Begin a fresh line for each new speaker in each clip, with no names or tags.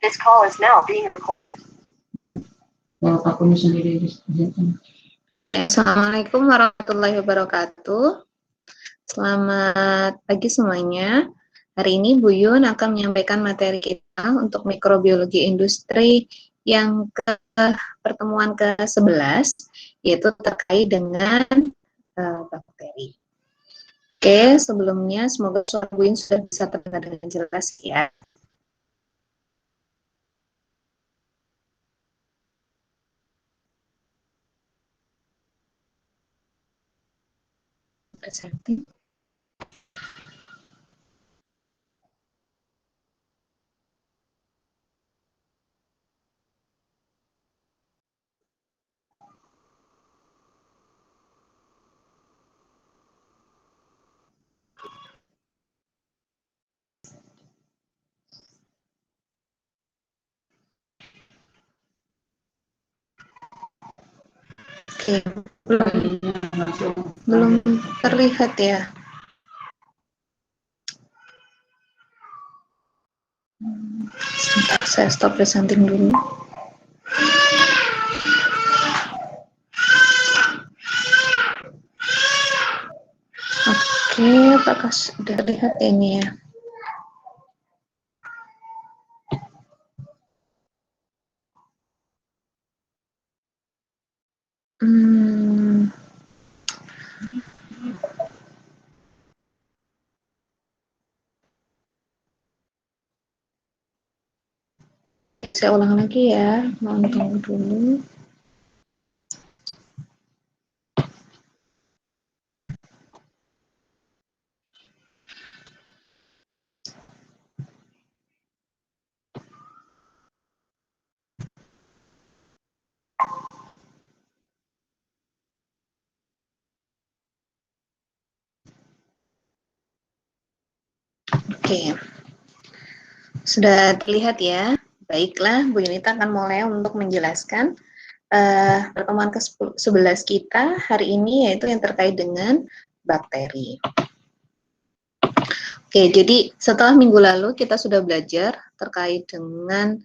This call is now being recorded.
Akunnya sendiri. Assalamualaikum warahmatullahi wabarakatuh. Selamat pagi semuanya. Hari ini Bu Yun akan menyampaikan materi kita untuk mikrobiologi industri yang pertemuan ke-11, yaitu terkait dengan bakteri. Oke, sebelumnya semoga suara Bu Yun sudah bisa terdengar dengan jelas ya. Presenting. Oke, belum terlihat ya. Sebentar, saya stop presenting dulu. Oke, apakah sudah terlihat ini ya? Saya ulang lagi ya, mohon tunggu dulu. Oke, sudah terlihat ya. Baiklah, Bu Yunita akan mulai untuk menjelaskan pertemuan ke-11 kita hari ini, yaitu yang terkait dengan bakteri. Oke, jadi setelah minggu lalu kita sudah belajar terkait dengan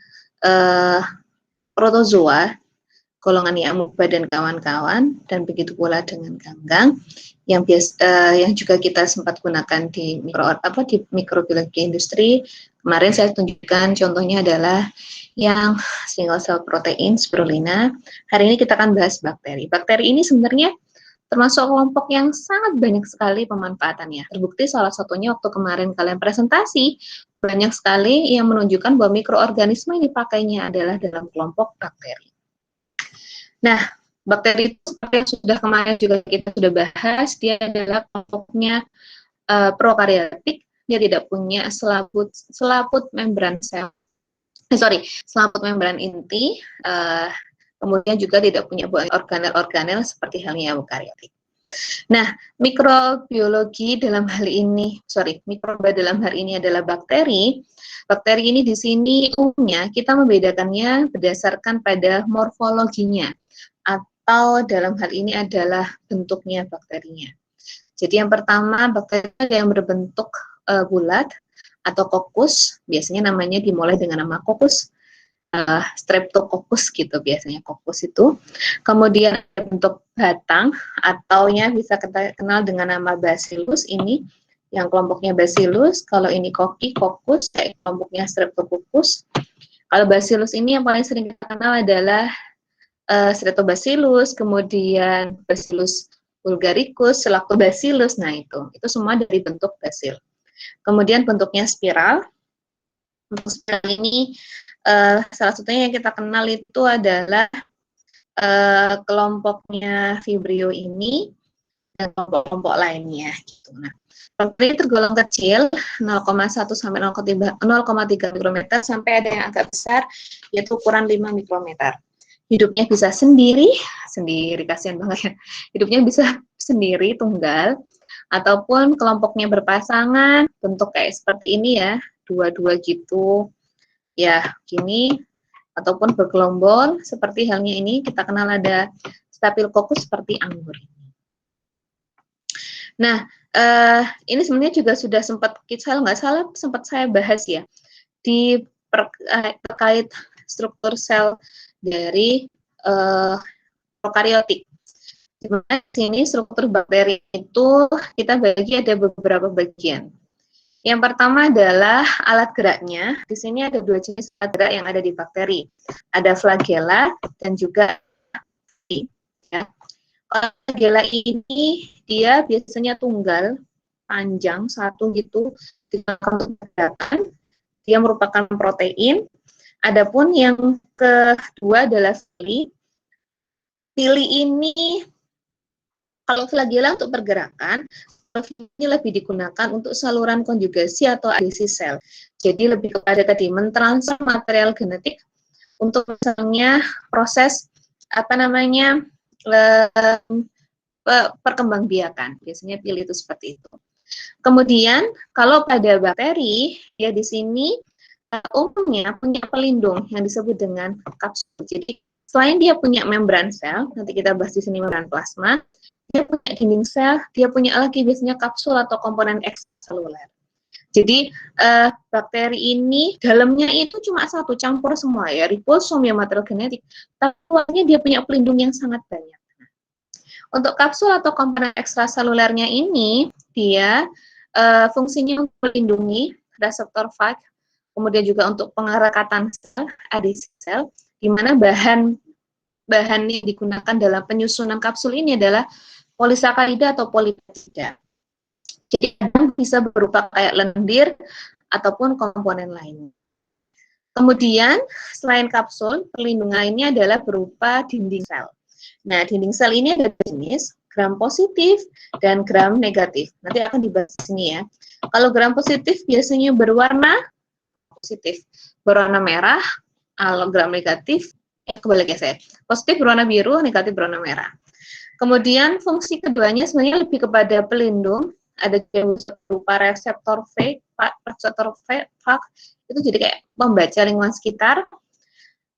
protozoa, golongan amoeba dan kawan-kawan, dan begitu pula dengan ganggang yang juga kita sempat gunakan di mikrobiologi industri. Kemarin saya tunjukkan contohnya adalah yang single cell protein spirulina. Hari ini kita akan bahas bakteri. Bakteri ini sebenarnya termasuk kelompok yang sangat banyak sekali pemanfaatannya. Terbukti salah satunya waktu kemarin kalian presentasi, banyak sekali yang menunjukkan bahwa mikroorganisme yang dipakainya adalah dalam kelompok bakteri. Nah, bakteri itu seperti yang sudah kemarin juga kita sudah bahas, dia adalah kelompoknya prokaryotik, dia tidak punya selaput membran sel. Selaput membran inti, kemudian juga tidak punya organel-organel seperti halnya eukariotik. Nah, mikroba dalam hal ini adalah bakteri. Bakteri ini di sini umumnya kita membedakannya berdasarkan pada morfologinya, atau dalam hal ini adalah bentuknya bakterinya. Jadi yang pertama, bakteri yang berbentuk bulat atau kokus, biasanya namanya dimulai dengan nama kokus, Streptococcus gitu biasanya kokus itu. Kemudian bentuk batang atau bisa kita kenal dengan nama Bacillus, ini yang kelompoknya Bacillus. Kalau ini kokus, kelompoknya Streptococcus. Kalau Bacillus ini yang paling sering kita kenal adalah Streptobacillus, kemudian Bacillus bulgaricus, Lactobacillus. Nah, itu semua dari bentuk basil. Kemudian bentuknya spiral. Bentuk spiral ini salah satunya yang kita kenal itu adalah kelompoknya Vibrio ini dan kelompok-kelompok lainnya gitu. Nah, bakteri tergolong kecil 0,1 sampai 0,3 mikrometer sampai ada yang agak besar yaitu ukuran 5 mikrometer. Hidupnya bisa sendiri kasihan banget ya. Hidupnya bisa sendiri tunggal ataupun kelompoknya berpasangan, bentuk kayak seperti ini ya, dua-dua gitu. Ya, gini ataupun bergelombol seperti halnya ini kita kenal ada Staphylococcus seperti anggur. Nah, ini sebenarnya juga sudah sempat, kalau nggak salah sempat saya bahas ya, terkait struktur sel dari prokariotik. Di mana di sini struktur bakteri itu kita bagi ada beberapa bagian. Yang pertama adalah alat geraknya. Di sini ada dua jenis alat gerak yang ada di bakteri. Ada flagella dan juga ya. Flagella ini dia biasanya tunggal, panjang, satu gitu, digunakan untuk pergerakan. Dia merupakan protein. Adapun yang kedua adalah pili. Pili ini kalau flagella untuk pergerakan, ini lebih digunakan untuk saluran konjugasi atau adhesi sel. Jadi lebih kepada tadi mentransfer material genetik untuk misalnya proses perkembangbiakan. Biasanya pilih itu seperti itu. Kemudian kalau pada bakteri ya di sini umumnya punya pelindung yang disebut dengan kapsul. Jadi selain dia punya membran sel, nanti kita bahas di sini membran plasma, dia punya dinding sel, dia punya lagi biasanya kapsul atau komponen ekstraseluler. Jadi bakteri ini dalamnya itu cuma satu, campur semua ya, ribosom ya, material genetik, tapi luarnya dia punya pelindung yang sangat banyak. Untuk kapsul atau komponen ekstraselulernya ini, dia fungsinya untuk melindungi reseptor 5, kemudian juga untuk pengerekatan sel, adhesi sel, di mana bahan yang digunakan dalam penyusunan kapsul ini adalah polisakarida atau polipeptida. Jadi kadang bisa berupa kayak lendir ataupun komponen lain. Kemudian selain kapsul, perlindungan lainnya adalah berupa dinding sel. Nah, dinding sel ini ada jenis gram positif dan gram negatif. Nanti akan dibahas di sini ya. Kalau gram positif biasanya berwarna positif, berwarna merah. Kalau gram negatif, kebalik ya saya. Positif berwarna biru, negatif berwarna merah. Kemudian fungsi keduanya sebenarnya lebih kepada pelindung. Ada yang berupa reseptor FAG, itu jadi kayak membaca lingkungan sekitar.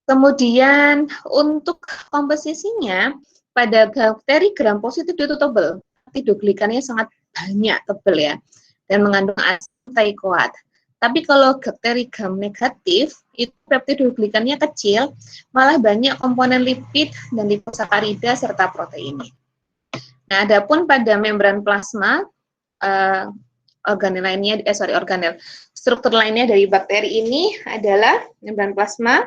Kemudian untuk komposisinya pada bakteri gram positif itu tebal, peptidoglikannya sangat banyak, tebal ya, dan mengandung asam taikoat. Tapi kalau bakteri gram negatif itu peptidoglikannya kecil, malah banyak komponen lipid dan liposakarida serta protein. Nah, adapun pada membran plasma, struktur lainnya dari bakteri ini adalah membran plasma.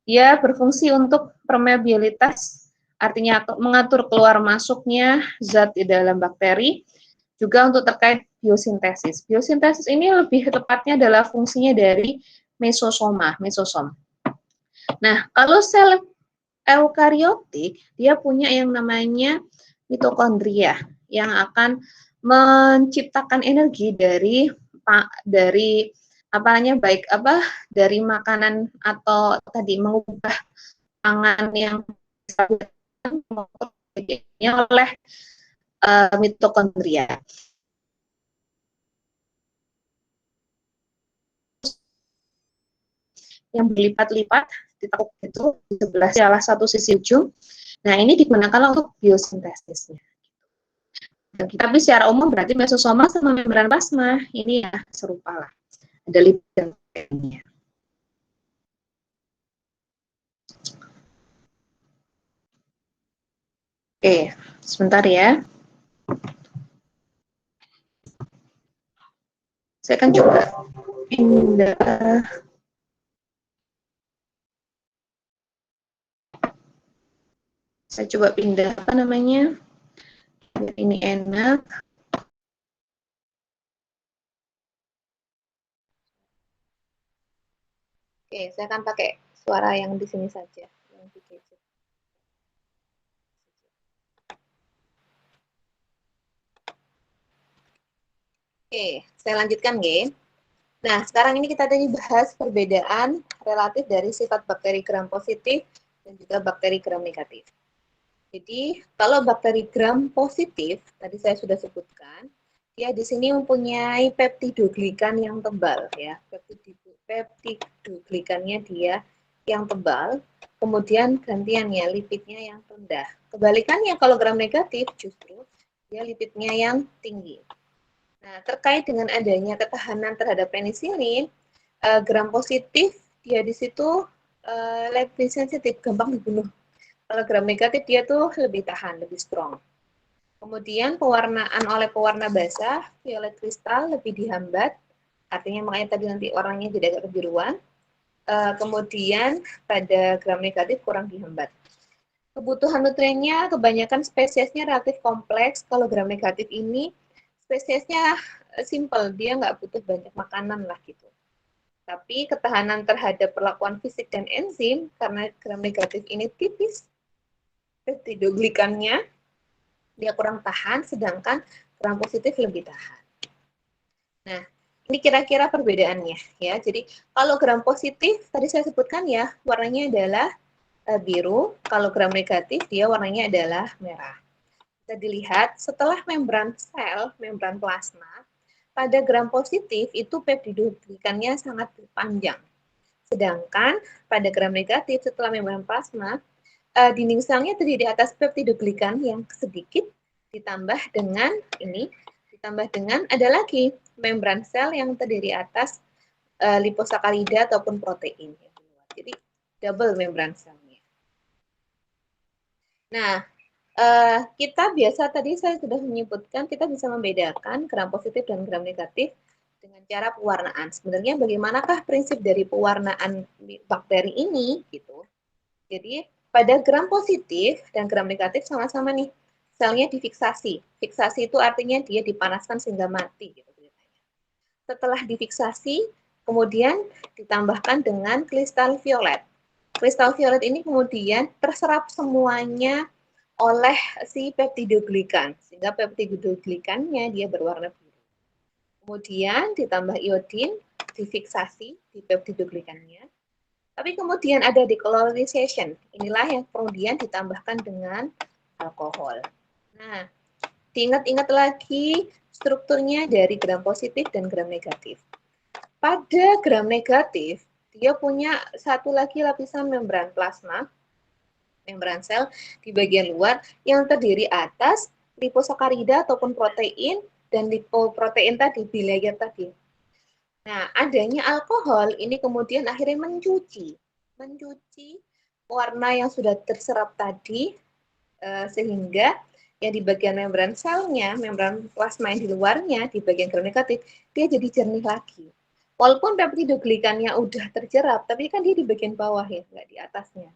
Dia berfungsi untuk permeabilitas, artinya mengatur keluar masuknya zat di dalam bakteri, juga untuk terkait biosintesis. Biosintesis ini lebih tepatnya adalah fungsinya dari mesosom. Nah, kalau sel eukariotik, dia punya yang namanya mitokondria yang akan menciptakan energi dari dari makanan atau tadi mengubah pangan yang oleh mitokondria. Yang berlipat-lipat ditekuk itu di sebelah salah satu sisi ujung. Nah, ini digunakan untuk biosintesisnya. Tapi secara umum berarti mesosoma sama membran plasma ini ya serupa lah. Ada lipid dan proteinnya. Oke, sebentar ya. Saya akan coba pindah. Saya coba pindah apa namanya? Ini enak. Oke, saya akan pakai suara yang di sini saja, yang di gadget. Oke, saya lanjutkan, G. Nah, sekarang ini kita tadi bahas perbedaan relatif dari sifat bakteri gram positif dan juga bakteri gram negatif. Jadi, kalau bakteri gram positif, tadi saya sudah sebutkan, dia di sini mempunyai peptidoglikan yang tebal ya. Peptidoglikannya dia yang tebal, kemudian gantiannya lipidnya yang rendah. Kebalikannya kalau gram negatif justru dia lipidnya yang tinggi. Nah, terkait dengan adanya ketahanan terhadap penisilin, gram positif dia di situ lebih sensitif, gampang dibunuh. Kalau gram negatif dia tuh lebih tahan, lebih strong. Kemudian pewarnaan oleh pewarna basah, violet kristal lebih dihambat, artinya makanya tadi nanti warnanya jadi agak kebiruan. Kemudian pada gram negatif kurang dihambat. Kebutuhan nutriennya kebanyakan spesiesnya relatif kompleks. Kalau gram negatif ini spesiesnya simple, dia nggak butuh banyak makanan lah gitu. Tapi ketahanan terhadap perlakuan fisik dan enzim karena gram negatif ini tipis, peptidoglikannya dia kurang tahan, sedangkan gram positif lebih tahan. Nah, ini kira-kira perbedaannya ya. Jadi kalau gram positif tadi saya sebutkan ya, warnanya adalah biru. Kalau gram negatif dia warnanya adalah merah. Bisa dilihat setelah membran sel, membran plasma, pada gram positif itu peptidoglikannya sangat panjang. Sedangkan pada gram negatif setelah membran plasma, dinding selnya terdiri di atas peptidoglikan yang sedikit ditambah dengan ini, ditambah dengan ada lagi membran sel yang terdiri atas liposakarida ataupun protein. Jadi double membran selnya. Nah, kita biasa tadi saya sudah menyebutkan kita bisa membedakan gram positif dan gram negatif dengan cara pewarnaan. Sebenarnya bagaimanakah prinsip dari pewarnaan bakteri ini gitu. Jadi pada gram positif dan gram negatif sama-sama nih selnya difiksasi. Fiksasi itu artinya dia dipanaskan sehingga mati gitu. Setelah difiksasi kemudian ditambahkan dengan kristal violet. Kristal violet ini kemudian terserap semuanya oleh si peptidoglikan, sehingga peptidoglikannya dia berwarna biru. Kemudian ditambah iodin, difiksasi di peptidoglikannya. Tapi kemudian ada decolorization. Inilah yang kemudian ditambahkan dengan alkohol. Nah, diingat-ingat lagi strukturnya dari gram positif dan gram negatif. Pada gram negatif, dia punya satu lagi lapisan membran plasma, membran sel di bagian luar yang terdiri atas liposakarida ataupun protein dan lipoprotein tadi, bilayer tadi. Nah, adanya alkohol ini kemudian akhirnya mencuci warna yang sudah terserap tadi sehingga yang di bagian membran selnya, membran plasma yang di luarnya, di bagian gram negatif, dia jadi jernih lagi. Walaupun peptidoglikannya udah terjerap, tapi kan dia di bagian bawah ya, nggak di atasnya.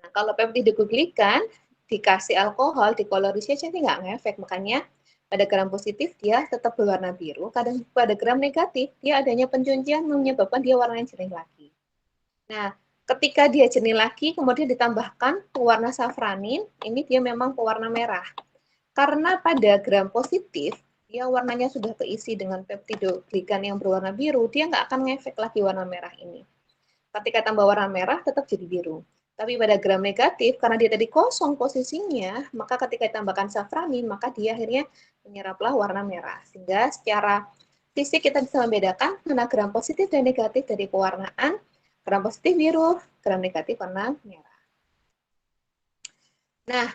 Nah, kalau peptidoglikan dikasih alkohol, decolorization ini nggak ngefek, makanya pada gram positif dia tetap berwarna biru, kadang pada gram negatif dia adanya pencucian menyebabkan dia warnanya jernih lagi. Nah, ketika dia jernih lagi, kemudian ditambahkan pewarna safranin, ini dia memang pewarna merah. Karena pada gram positif, dia warnanya sudah keisi dengan peptidoglikan yang berwarna biru, dia nggak akan ngefek lagi warna merah ini. Ketika tambah warna merah, tetap jadi biru. Tapi pada gram negatif, karena dia tadi kosong posisinya, maka ketika ditambahkan safranin, maka dia akhirnya menyeraplah warna merah. Sehingga secara fisik kita bisa membedakan mana gram positif dan negatif dari pewarnaan. Gram positif biru, gram negatif warna merah. Nah,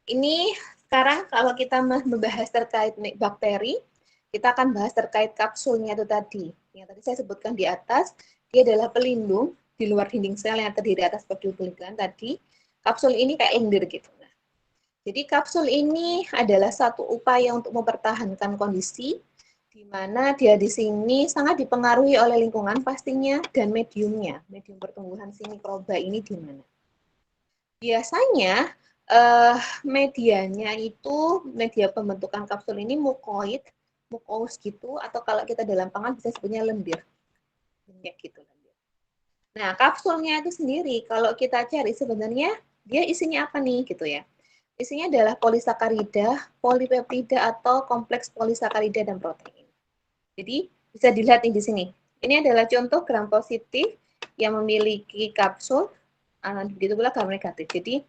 ini sekarang kalau kita membahas terkait bakteri, kita akan bahas terkait kapsulnya itu tadi. Yang tadi saya sebutkan di atas, dia adalah pelindung di luar dinding sel yang terdiri atas peptidoglikan tadi. Kapsul ini kayak lendir gitu. Nah, jadi kapsul ini adalah satu upaya untuk mempertahankan kondisi di mana dia di sini sangat dipengaruhi oleh lingkungan pastinya dan mediumnya, medium pertumbuhan si mikroba ini di mana. Biasanya medianya itu media pembentukan kapsul ini mukoid, mukous gitu, atau kalau kita dalam pangan bisa sebutnya lendir, minyak gitu. Nah, kapsulnya itu sendiri kalau kita cari sebenarnya dia isinya apa nih gitu ya. Isinya adalah polisakarida, polipeptida atau kompleks polisakarida dan protein. Jadi bisa dilihat nih di sini. Ini adalah contoh gram positif yang memiliki kapsul, begitu pula gram negatif. Jadi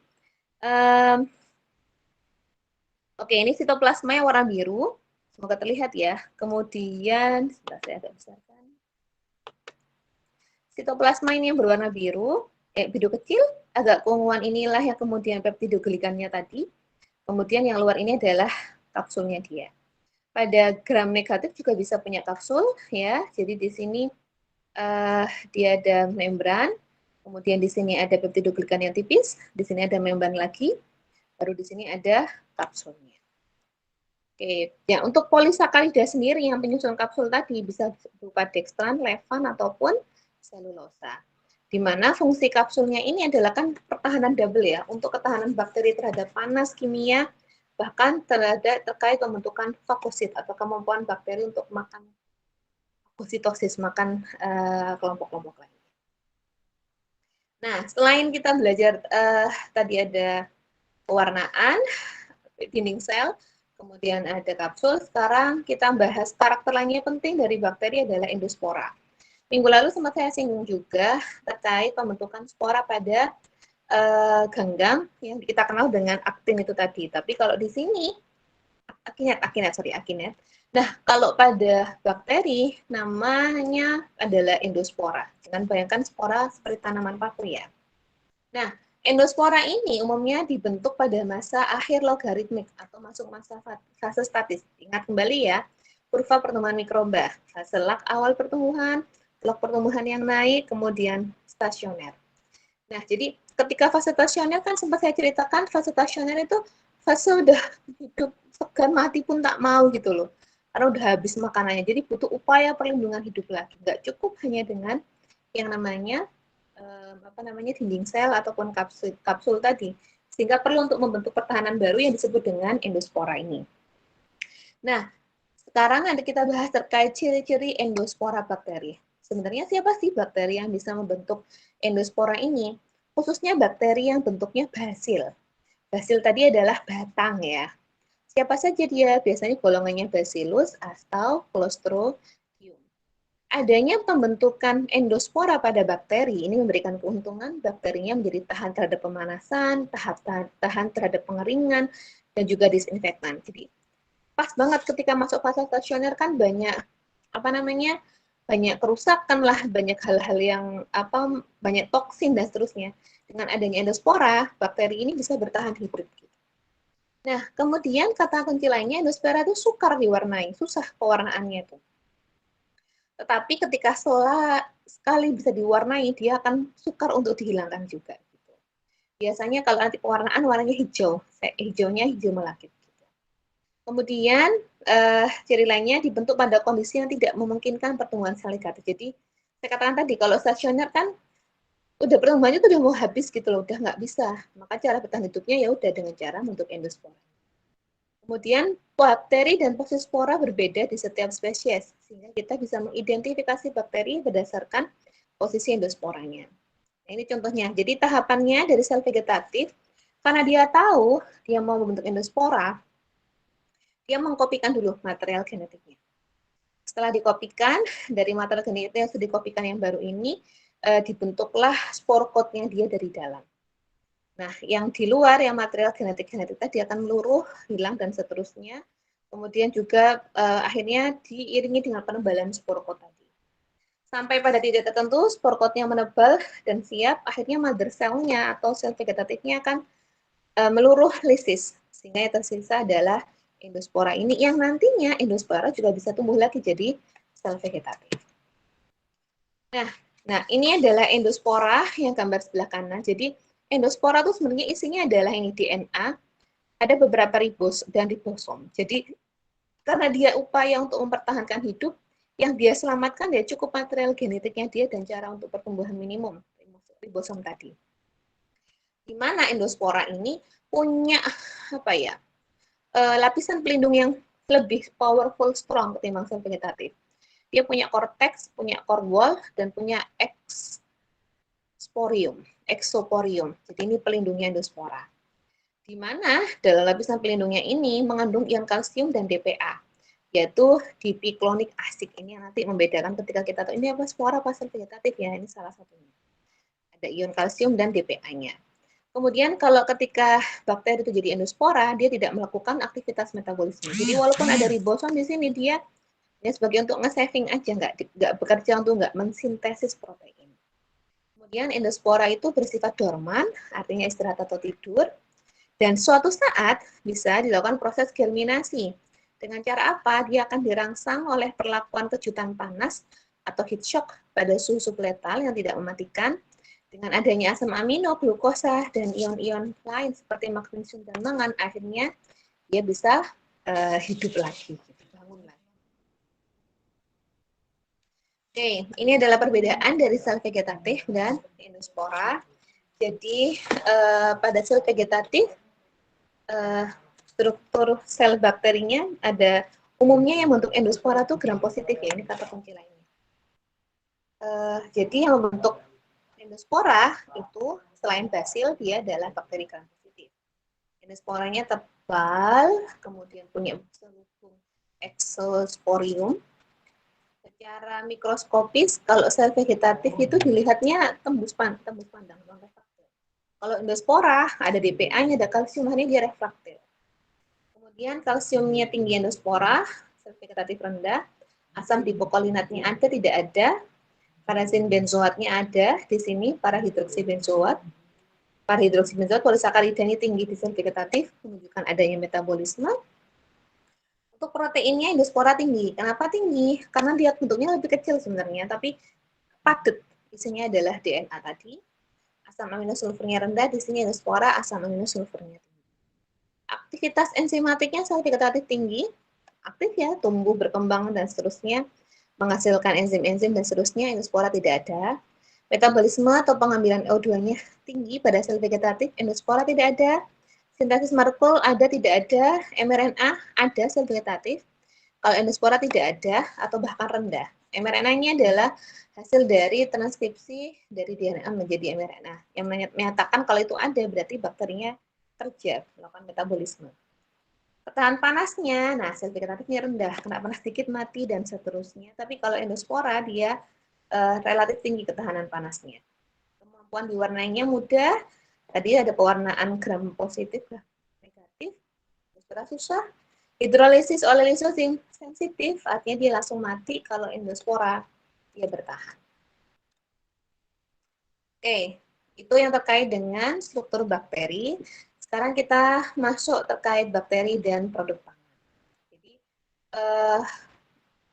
oke, ini sitoplasma yang warna biru. Semoga terlihat ya. Kemudian, sebentar saya agak besarkan. Sitoplasma ini yang berwarna biru, biru kecil, agak keunguan inilah yang kemudian peptidoglikannya tadi. Kemudian yang luar ini adalah kapsulnya dia. Pada gram negatif juga bisa punya kapsul ya. Jadi di sini dia ada membran, kemudian di sini ada peptidoglikan yang tipis, di sini ada membran lagi, baru di sini ada kapsulnya. Oke, ya untuk polisakarida sendiri yang penyusun kapsul tadi bisa berupa dextran, levan ataupun selulosa. Di mana fungsi kapsulnya ini adalah kan pertahanan double ya, untuk ketahanan bakteri terhadap panas kimia, bahkan terkait pembentukan fagosit atau kemampuan bakteri untuk makan fagositosis, makan kelompok-kelompok lain. Nah, selain kita belajar tadi ada pewarnaan dinding sel, kemudian ada kapsul, sekarang kita bahas karakter lainnya penting dari bakteri adalah endospora. Minggu lalu sempat saya singgung juga terkait pembentukan spora pada ganggang yang kita kenal dengan aktin itu tadi. Tapi kalau di sini akinet. Nah, kalau pada bakteri namanya adalah endospora. Jangan bayangkan spora seperti tanaman paku ya. Nah, endospora ini umumnya dibentuk pada masa akhir logaritmik atau masuk masa fase statis. Ingat kembali ya, kurva pertumbuhan mikroba, fase lag awal pertumbuhan, log pertumbuhan yang naik, kemudian stasioner. Nah, jadi ketika fase stasioner kan sempat saya ceritakan, fase stasioner itu fase udah hidup segan mati pun tak mau gitu loh. Karena udah habis makanannya. Jadi butuh upaya perlindungan hidup lagi. Nggak cukup hanya dengan yang namanya dinding sel ataupun kapsul tadi. Sehingga perlu untuk membentuk pertahanan baru yang disebut dengan endospora ini. Nah, sekarang nanti kita bahas terkait ciri-ciri endospora bakteri. Sebenarnya siapa sih bakteri yang bisa membentuk endospora ini? Khususnya bakteri yang bentuknya basil. Basil tadi adalah batang ya. Siapa saja dia? Biasanya golongannya Bacillus atau Clostridium. Adanya pembentukan endospora pada bakteri ini memberikan keuntungan bakterinya menjadi tahan terhadap pemanasan, tahan terhadap pengeringan, dan juga disinfektan. Jadi pas banget ketika masuk fase stasioner kan banyak banyak kerusakan lah, banyak hal-hal yang banyak toksin dan seterusnya. Dengan adanya endospora, bakteri ini bisa bertahan hidup. Nah, kemudian kata kunci lainnya, endospora itu sukar diwarnai, susah pewarnaannya itu. Tetapi ketika sekali bisa diwarnai, dia akan sukar untuk dihilangkan juga. Gitu. Biasanya kalau nanti pewarnaan warnanya hijau, hijaunya hijau melakit. Gitu. Kemudian ciri lainnya dibentuk pada kondisi yang tidak memungkinkan pertumbuhan sel negatif. Jadi saya katakan tadi kalau stasioner kan udah pertumbuhannya tuh udah mau habis gitu loh, udah nggak bisa. Maka cara bertahan hidupnya ya udah dengan cara membentuk endospora. Kemudian bakteri dan posisi spora berbeda di setiap spesies, sehingga kita bisa mengidentifikasi bakteri berdasarkan posisi endosporanya. Nah, ini contohnya. Jadi tahapannya dari sel vegetatif, karena dia tahu dia mau membentuk endospora, dia mengkopikan dulu material genetiknya. Setelah dikopikan, dari material genetik yang sudah dikopikan yang baru ini, dibentuklah spore coat-nya dia dari dalam. Nah, yang di luar, yang material genetik tadi akan meluruh, hilang, dan seterusnya. Kemudian juga akhirnya diiringi dengan penebalan spore coat tadi. Sampai pada titik tertentu, spore coat-nya menebal dan siap, akhirnya mother cell-nya atau sel vegetatifnya akan meluruh lisis. Sehingga yang tersisa adalah endospora ini, yang nantinya endospora juga bisa tumbuh lagi jadi sel vegetatif. Nah, ini adalah endospora yang gambar sebelah kanan. Jadi, endospora itu sebenarnya isinya adalah ini DNA, ada beberapa ribos dan ribosom. Jadi karena dia upaya untuk mempertahankan hidup, yang dia selamatkan ya cukup material genetiknya dia dan cara untuk pertumbuhan minimum ribosom tadi. Di mana endospora ini punya lapisan pelindung yang lebih powerful, strong ketimbang sel vegetatif. Dia punya korteks, punya core wall, dan punya exoporium. Jadi ini pelindungnya endospora. Di mana dalam lapisan pelindungnya ini mengandung ion kalsium dan DPA, yaitu dipiklonik asid. Ini yang nanti membedakan ketika kita tahu ini apa spora apa sel vegetatif ya, ini salah satunya. Ada ion kalsium dan DPA-nya. Kemudian kalau ketika bakteri itu jadi endospora, dia tidak melakukan aktivitas metabolisme. Jadi walaupun ada ribosom di sini, dia sebagai untuk nge-saving aja, nggak bekerja untuk nggak mensintesis protein. Kemudian endospora itu bersifat dorman, artinya istirahat atau tidur, dan suatu saat bisa dilakukan proses germinasi. Dengan cara apa? Dia akan dirangsang oleh perlakuan kejutan panas atau heat shock pada suhu subletal yang tidak mematikan. Dengan adanya asam amino, glukosa, dan ion-ion lain seperti magnesium dan mangan, akhirnya dia bisa hidup lagi, bangun lagi. Oke, ini adalah perbedaan dari sel vegetatif dan endospora. Jadi pada sel vegetatif struktur sel bakterinya ada umumnya yang bentuk endospora itu gram positif ya, ini kata kunci lainnya. Jadi yang membentuk endospora itu selain basil dia adalah bakteri gram positif. Endosporanya tebal, kemudian punya selubung exosporium. Secara mikroskopis, kalau sel vegetatif itu dilihatnya tembus pandang. Kalau endospora, ada DPA-nya, ada kalsium, ini dia refraktif. Kemudian kalsiumnya tinggi endospora, sel vegetatif rendah, asam dipokolinatnya ada, tidak ada, parasin benzoatnya ada di sini, parahidroksibenzoat. Parahidroksibenzoat polisakaridanya tinggi di sel vegetatif, menunjukkan adanya metabolisme. Untuk proteinnya endospora tinggi. Kenapa tinggi? Karena dia bentuknya lebih kecil sebenarnya, tapi padat. Isinya adalah DNA tadi. Asam amino sulfurnya rendah, di sini endospora asam amino sulfurnya tinggi. Aktivitas enzimatiknya sel vegetatif tinggi, aktif ya, tumbuh, berkembang, dan seterusnya, menghasilkan enzim-enzim dan seterusnya. Endospora tidak ada. Metabolisme atau pengambilan O2-nya tinggi pada sel vegetatif, endospora tidak ada. Sintesis molekul ada, tidak ada. mRNA ada, sel vegetatif. Kalau endospora tidak ada atau bahkan rendah. mRNA-nya adalah hasil dari transkripsi dari DNA menjadi mRNA. Yang menyatakan kalau itu ada, berarti bakterinya kerja, melakukan metabolisme. Ketahan panasnya, nah sel vegetatifnya rendah, kena panas sedikit mati, dan seterusnya. Tapi kalau endospora, dia relatif tinggi ketahanan panasnya. Kemampuan diwarnainya mudah, tadi ada pewarnaan gram positif, gram negatif, endospora susah. Hidrolisis oleh lisosim sensitif, artinya dia langsung mati. Kalau endospora, dia bertahan. Oke, itu yang terkait dengan struktur bakteri. Sekarang kita masuk terkait bakteri dan produk pangan. Jadi,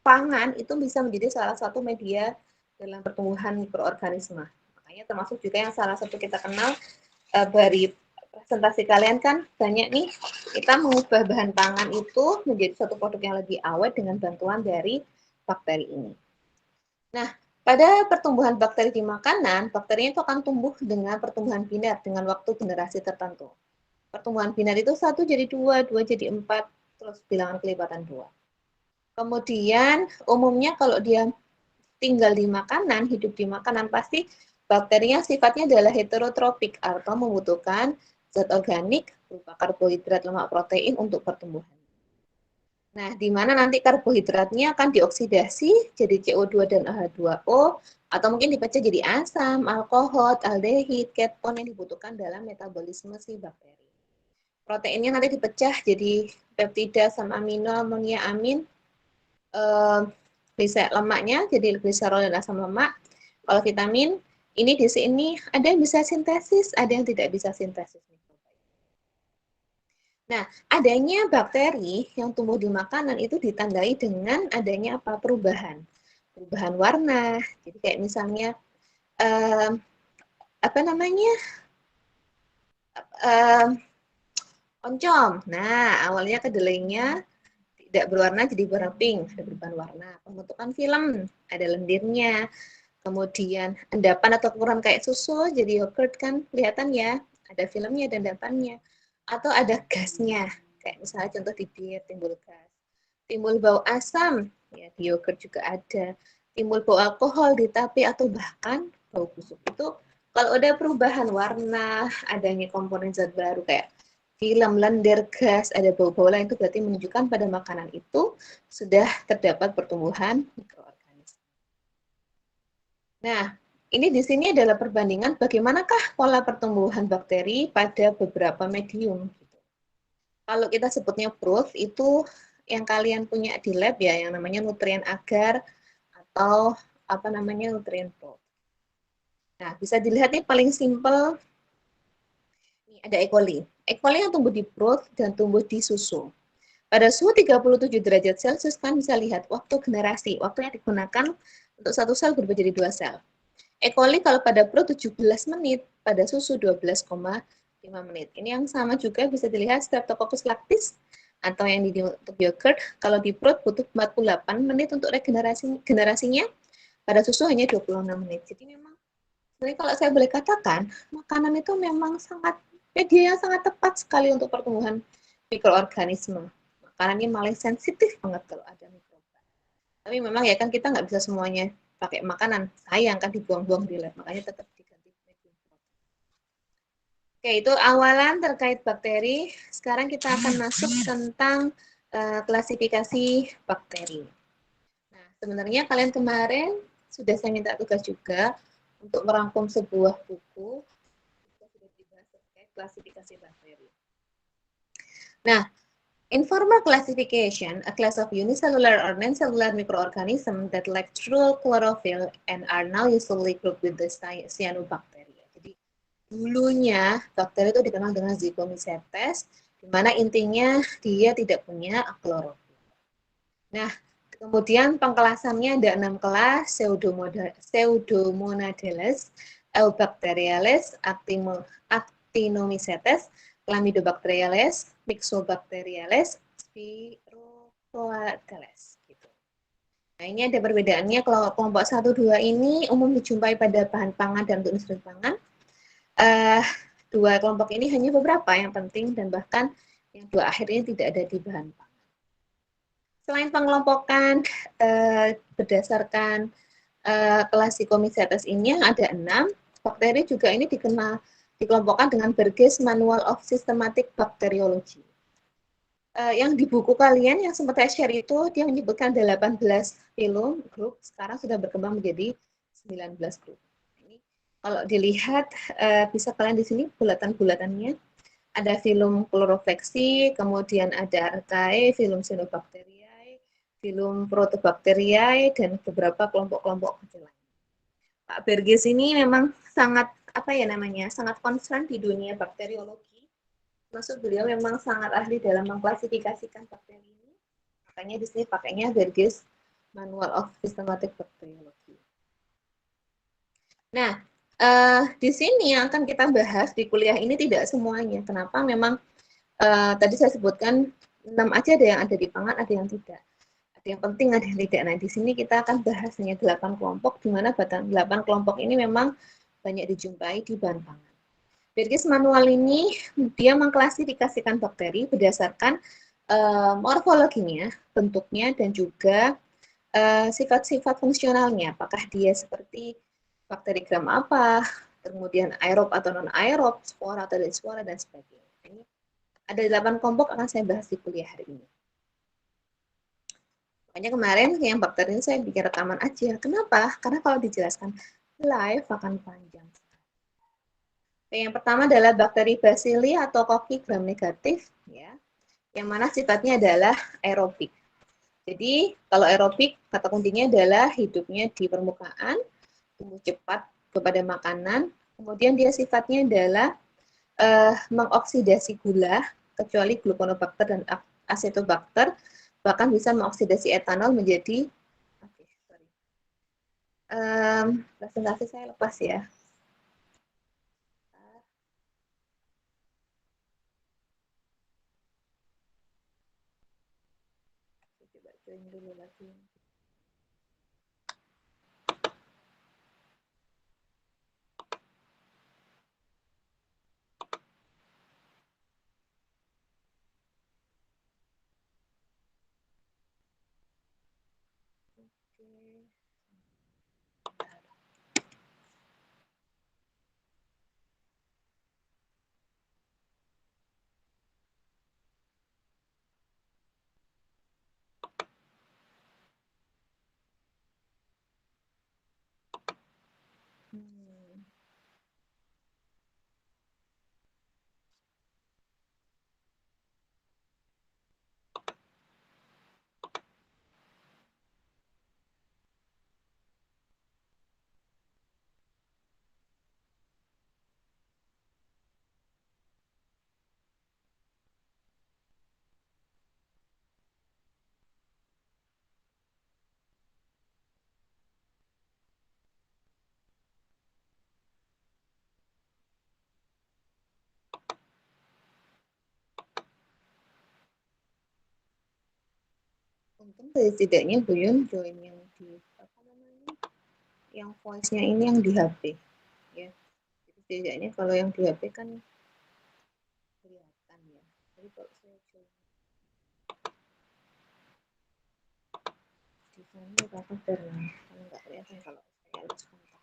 pangan itu bisa menjadi salah satu media dalam pertumbuhan mikroorganisme. Makanya termasuk juga yang salah satu kita kenal dari presentasi kalian kan banyak nih, kita mengubah bahan pangan itu menjadi suatu produk yang lebih awet dengan bantuan dari bakteri ini. Nah, pada pertumbuhan bakteri di makanan, bakterinya itu akan tumbuh dengan pertumbuhan binar dengan waktu generasi tertentu. Pertumbuhan binar itu 1 jadi 2, 2 jadi 4, terus bilangan kelipatan 2. Kemudian umumnya kalau dia tinggal di makanan, hidup di makanan, pasti bakterinya sifatnya adalah heterotropik atau membutuhkan zat organik berupa karbohidrat, lemak, protein untuk pertumbuhan. Nah, di mana nanti karbohidratnya akan dioksidasi jadi CO2 dan H2O, atau mungkin dipecah jadi asam, alkohol, aldehid, keton yang dibutuhkan dalam metabolisme si bakteri. Proteinnya nanti dipecah jadi peptida, asam amino, amonia, amin, bisa lemaknya jadi gliserol dan asam lemak. Kalau vitamin ini di sini ada yang bisa sintesis, ada yang tidak bisa sintesis. Nah, adanya bakteri yang tumbuh di makanan itu ditandai dengan adanya apa? Perubahan warna. Jadi kayak misalnya apa namanya? Oncom. Nah, awalnya kedelainya tidak berwarna jadi warna pink, ada perubahan warna. Pembentukan film, ada lendirnya. Kemudian endapan atau ukuran kayak susu, jadi yogurt kan kelihatan ya, ada filmnya dan endapannya. Atau ada gasnya, kayak misalnya contoh di bir, timbul gas. Timbul bau asam, ya di yogurt juga ada. Timbul bau alkohol di tape atau bahkan bau busuk. Itu kalau ada perubahan warna, adanya komponen zat baru kayak film, lendir, gas, ada bau-bau lain, itu berarti menunjukkan pada makanan itu sudah terdapat pertumbuhan mikroorganisme. Nah, ini di sini adalah perbandingan bagaimanakah pola pertumbuhan bakteri pada beberapa medium. Kalau kita sebutnya broth, itu yang kalian punya di lab ya, yang namanya nutrien agar atau apa namanya nutrien broth. Nah, bisa dilihat nih paling simpel. Ada E. coli. E. coli yang tumbuh di broth dan tumbuh di susu. Pada suhu 37 derajat Celcius, kan bisa lihat waktu generasi, waktu yang digunakan untuk satu sel berubah jadi 2 sel. E. coli kalau pada perut 17 menit, pada susu 12,5 menit. Ini yang sama juga bisa dilihat Streptococcus lactis atau yang untuk yogurt, kalau di perut butuh 48 menit untuk generasinya, pada susu hanya 26 menit. Jadi memang, jadi kalau saya boleh katakan, makanan itu memang sangat media yang sangat tepat sekali untuk pertumbuhan mikroorganisme. Makanannya malah sensitif banget kalau ada mikroba. Tapi memang ya kan kita nggak bisa semuanya pakai makanan, sayang kan dibuang-buang di lab, makanya tetap diganti medium protein. Oke, itu awalan terkait bakteri. Sekarang kita akan masuk tentang klasifikasi bakteri. Nah, sebenarnya kalian kemarin sudah saya minta tugas juga untuk merangkum sebuah buku. Kita sudah dibahas terkait klasifikasi bakteri. Nah, informal classification, a class of unicellular or non-cellular microorganisms that lack true chlorophyll and are now usually grouped with the cyanobacteria. Jadi, dulunya bakteri itu dikenal dengan Zygomycetes, di mana intinya dia tidak punya klorofil. Nah, kemudian pengkelasannya ada 6 kelas, Pseudomonadelus, Eubacteriales, Actinomycetes, Chlamydobacteriales, Myxobacteriales, Spirochloades. Gitu. Nah, ini ada perbedaannya. Kalau kelompok 1, 2 ini umum dijumpai pada bahan pangan dan untuk industri pangan. Dua kelompok ini hanya beberapa yang penting dan bahkan yang dua akhir ini tidak ada di bahan pangan. Selain pengelompokan berdasarkan Classicomycetes ini yang ada 6, bakteri juga ini dikelompokkan dengan Burgess Manual of Systematic Bacteriology. Yang di buku kalian yang sempat saya share itu, dia menyebutkan 18 filum grup, sekarang sudah berkembang menjadi 19 grup. Ini kalau dilihat, bisa kalian di sini bulatan-bulatannya, ada filum Chloroplexi, kemudian ada Archaea, filum Cyanobacteriae, filum Protobacteriae, dan beberapa kelompok-kelompok kecil lain. Pak Burgess ini memang sangat sangat concern di dunia bakteriologi. Maksud beliau memang sangat ahli dalam mengklasifikasikan bakteri ini. Makanya di sini pakainya Burgess Manual of Systematic Bacteriology. Nah, di sini yang akan kita bahas di kuliah ini tidak semuanya. Kenapa? Memang tadi saya sebutkan 6 aja ada yang ada di pangan, ada yang tidak. Ada yang penting, ada yang tidak. Nah, di sini kita akan bahas hanya 8 kelompok, di mana 8 kelompok ini memang banyak dijumpai di bahan pangan. Burgess Manual ini dia mengklasifikasikan bakteri berdasarkan morfologinya, bentuknya, dan juga sifat-sifat fungsionalnya. Apakah dia seperti bakteri gram apa, kemudian aerob atau non-aerob, spora atau dispora, dan sebagainya. Ini ada 8 kelompok akan saya bahas di kuliah hari ini. Makanya kemarin yang bakteri ini saya bikin rekaman aja. Kenapa? Karena kalau dijelaskan live akan panjang. Yang pertama adalah bakteri Bacilli atau Koki gram negatif, ya, yang mana sifatnya adalah aerobik. Jadi kalau aerobik, kata kuncinya adalah hidupnya di permukaan, tumbuh cepat kepada makanan, kemudian dia sifatnya adalah mengoksidasi gula, kecuali gluconobacter dan acetobacter, bahkan bisa mengoksidasi etanol menjadi, presentasi saya lepas ya. Coba join dulu lagi. Untung setidaknya Bu Yun join yang di apa namanya, yang voice-nya ini yang di HP ya. Jadi setidaknya kalau yang di HP kan kelihatan ya. Jadi kalau saya join di sana apa karena kalau nggak kelihatan kalau saya harus kontak.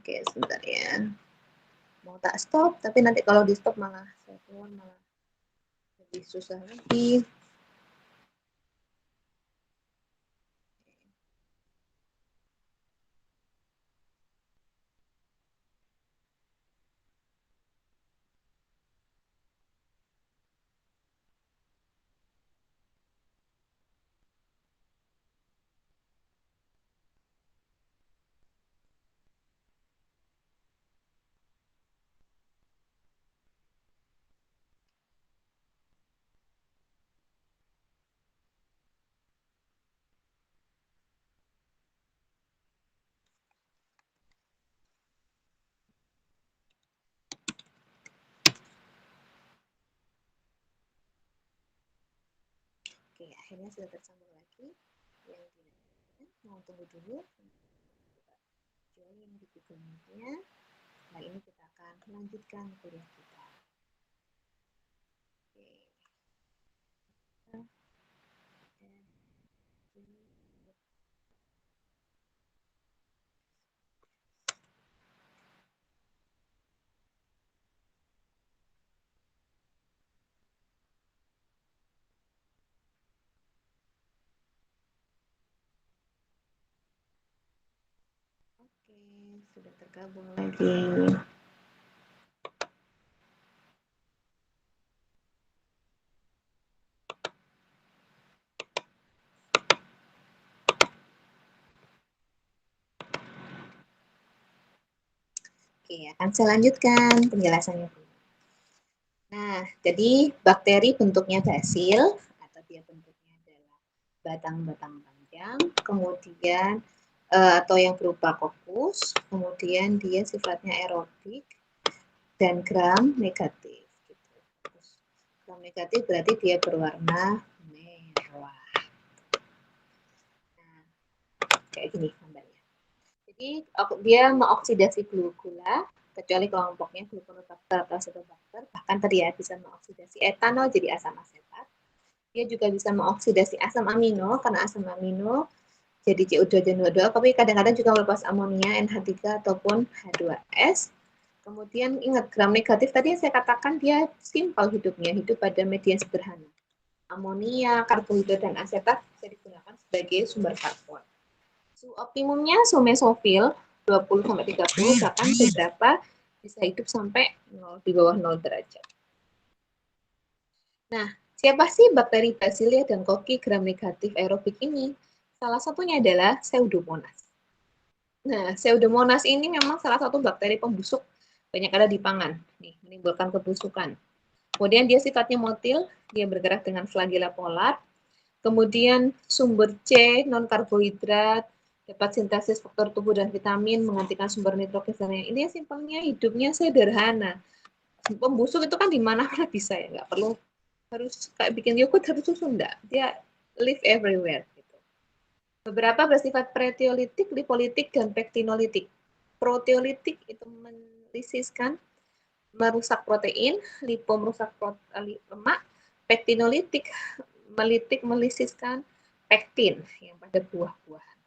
Oke, sebentar ya. Mau tak stop, tapi nanti kalau di stop malah saya keluar malah lebih susah lagi. Oke, akhirnya sudah tersambung lagi. Yang mau tunggu dulu. Join di Google Meet-nya. Nah, ini kita akan melanjutkan kuliah kita. Oke. Oke, sudah tergabung lagi. Oke, akan saya lanjutkan penjelasannya. Nah, jadi bakteri bentuknya basil, atau dia bentuknya adalah batang-batang panjang, kemudian atau yang berupa kokus, kemudian dia sifatnya aerobik, dan gram negatif. Gitu. Gram negatif berarti dia berwarna merah. Nah, kayak gini gambarnya. Jadi dia mengoksidasi gula, kecuali kelompoknya gluconobacter atau acetobacter, bahkan tadi ya bisa mengoksidasi etanol jadi asam asetat. Dia juga bisa mengoksidasi asam amino, karena asam amino jadi CO2 dan H2O, tapi kadang-kadang juga melepas amonia, NH3 ataupun H2S. Kemudian ingat gram negatif tadi yang saya katakan dia simpel hidupnya, hidup pada media sederhana. Amonia, karbohidrat dan asetat bisa digunakan sebagai sumber karbon. Suhu optimumnya suhu mesofil 20 sampai 30, bahkan beberapa bisa hidup sampai 0, di bawah 0 derajat. Nah, siapa sih bakteri Basilia dan koki gram negatif aerobik ini? Salah satunya adalah Pseudomonas. Nah, Pseudomonas ini memang salah satu bakteri pembusuk, banyak ada di pangan, nih, menimbulkan kebusukan. Kemudian dia sifatnya motil, dia bergerak dengan flagela polar. Kemudian sumber C, non-karbohidrat, dapat sintesis faktor tubuh dan vitamin, menggantikan sumber nitrogen dan lain. Ini simpelnya hidupnya sederhana. Pembusuk itu kan di mana-mana bisa ya, nggak perlu harus kayak bikin yogurt harus susu, enggak. Dia live everywhere. Beberapa bersifat proteolitik, lipolitik, dan pektinolitik. Proteolitik itu melisiskan, merusak protein, lipo merusak lemak, pektinolitik melisiskan pektin yang pada buah-buahan.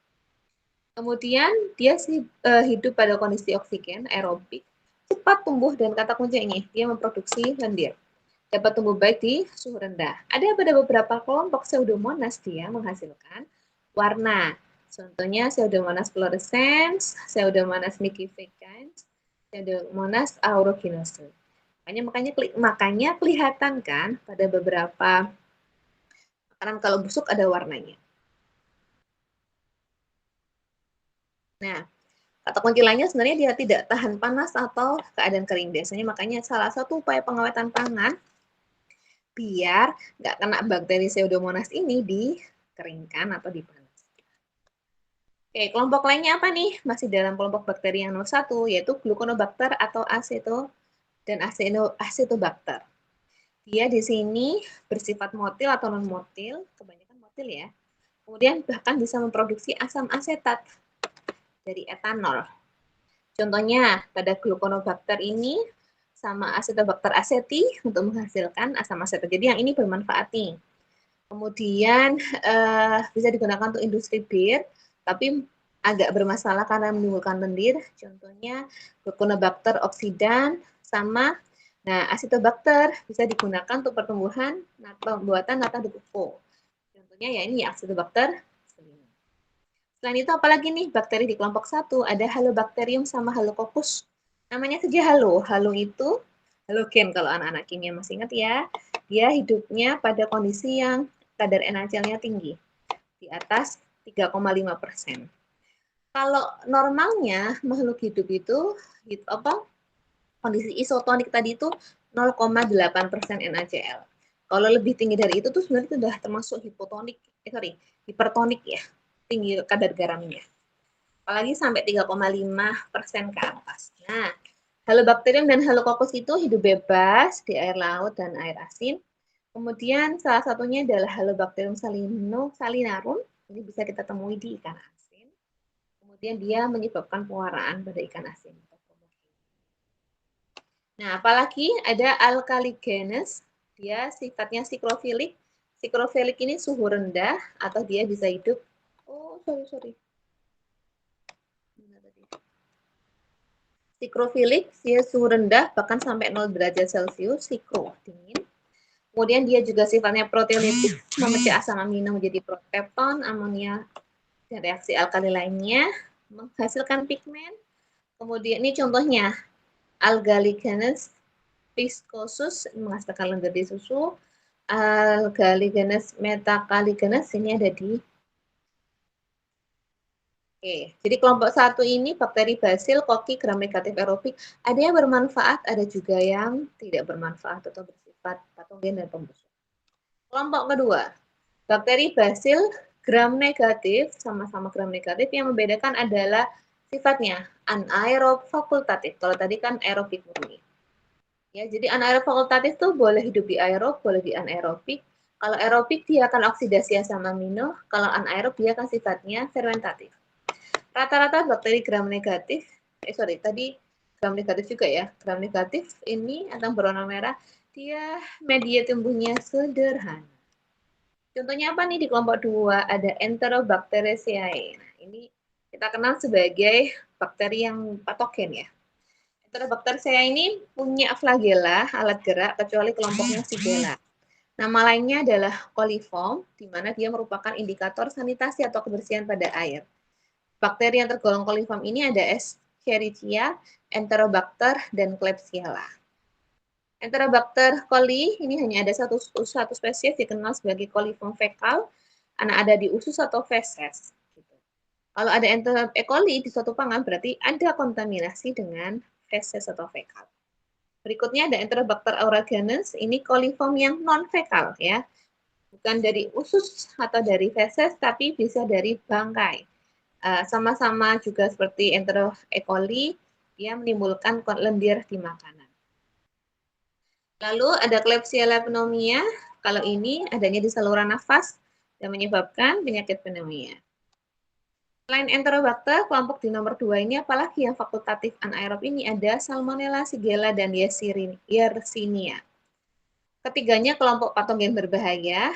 Kemudian dia hidup pada kondisi oksigen, aerobik, cepat tumbuh, dan kata kunci ini, dia memproduksi lendir. Dapat tumbuh baik di suhu rendah. Ada pada beberapa kelompok Pseudomonas dia menghasilkan warna. Contohnya Pseudomonas fluorescens, Pseudomonas nigrifolians, Pseudomonas aeruginosa. Makanya kelihatan kan pada beberapa makanan kalau busuk ada warnanya. Nah, kata kunci lainnya sebenarnya dia tidak tahan panas atau keadaan kering. Biasanya makanya salah satu upaya pengawetan pangan biar nggak kena bakteri Pseudomonas ini dikeringkan atau dipanaskan. Oke, kelompok lainnya apa nih? Masih dalam kelompok bakteri yang nomor 1, yaitu Gluconobacter atau Acetobacter. Dia di sini bersifat motil atau non-motil, kebanyakan motil ya. Kemudian bahkan bisa memproduksi asam asetat dari etanol. Contohnya pada Gluconobacter ini sama Acetobacter aceti untuk menghasilkan asam asetat. Jadi yang ini bermanfaat nih. Kemudian bisa digunakan untuk industri bir, tapi agak bermasalah karena menimbulkan lendir. Contohnya Gluconobacter oksidan sama Acetobacter bisa digunakan untuk pembuatan nata de coco. Contohnya ya ini Acetobacter. Selain itu apalagi nih bakteri di kelompok 1 ada Halobacterium sama Halococcus. Namanya saja halo. Halo itu halogen kalau anak-anak kimia masih ingat ya. Dia hidupnya pada kondisi yang kadar NaCl-nya tinggi di atas 3,5%. Kalau normalnya makhluk hidup itu kondisi isotonik tadi itu 0,8% NaCl. Kalau lebih tinggi dari itu tuh sebenarnya sudah termasuk hipertonik ya, tinggi kadar garamnya. Apalagi sampai 3,5% ke atas. Nah, Halobacterium dan Halococcus itu hidup bebas di air laut dan air asin. Kemudian salah satunya adalah Halobacterium salinarum. Ini bisa kita temui di ikan asin. Kemudian dia menyebabkan pewarnaan pada ikan asin. Nah, apalagi ada alkaligenes, dia sifatnya siklofilik. Siklofilik ini suhu rendah atau dia bisa hidup. Siklofilik, dia suhu rendah bahkan sampai 0 derajat Celcius, siklo dingin. Kemudian dia juga sifatnya proteolitik, memecah asam amino menjadi protepton, amonia, dan reaksi alkali lainnya, menghasilkan pigmen. Kemudian ini contohnya, algaligenes viscosus menghasilkan lendir di susu, algaligenes metacaligenes ini ada di Oke, jadi kelompok 1 ini bakteri basil, koki, gram negatif aerobik. Ada yang bermanfaat, ada juga yang tidak bermanfaat atau bersifat patogen dan pembusuk. Kelompok kedua, bakteri basil, gram negatif, sama-sama gram negatif. Yang membedakan adalah sifatnya anaerob fakultatif. Kalau tadi kan aerobik murni. Ya, jadi anaerob fakultatif tuh boleh hidup di aerob, boleh di anaerobik. Kalau aerobik dia akan oksidasi asam amino, kalau anaerob dia akan sifatnya fermentatif. Rata-rata bakteri gram negatif, tadi gram negatif juga ya. Gram negatif ini atau berwarna merah, dia media tumbuhnya sederhana. Contohnya apa nih di kelompok 2? Ada Enterobacteriaceae. Nah, ini kita kenal sebagai bakteri yang patogen ya. Enterobacteriaceae ini punya flagella, alat gerak, kecuali kelompoknya Shigella. Nama lainnya adalah coliform, di mana dia merupakan indikator sanitasi atau kebersihan pada air. Bakteri yang tergolong coliform ini ada Escherichia, Enterobacter, dan Klebsiella. Enterobacter coli ini hanya ada satu spesies dikenal sebagai coliform fekal, ada di usus atau feses. Kalau ada Enterobacter E. coli di suatu pangan berarti ada kontaminasi dengan feses atau fekal. Berikutnya ada Enterobacter aeruginosa, ini coliform yang non fekal ya, bukan dari usus atau dari feses tapi bisa dari bangkai. Sama-sama juga seperti Entero E. coli, dia menimbulkan lendir di makanan. Lalu ada Klebsiella pneumonia, kalau ini adanya di saluran nafas dan menyebabkan penyakit pneumonia. Selain Enterobacter, kelompok di nomor 2 ini apalagi yang fakultatif anaerob ini ada Salmonella, Shigella, dan Yersinia. Ketiganya kelompok patogen berbahaya.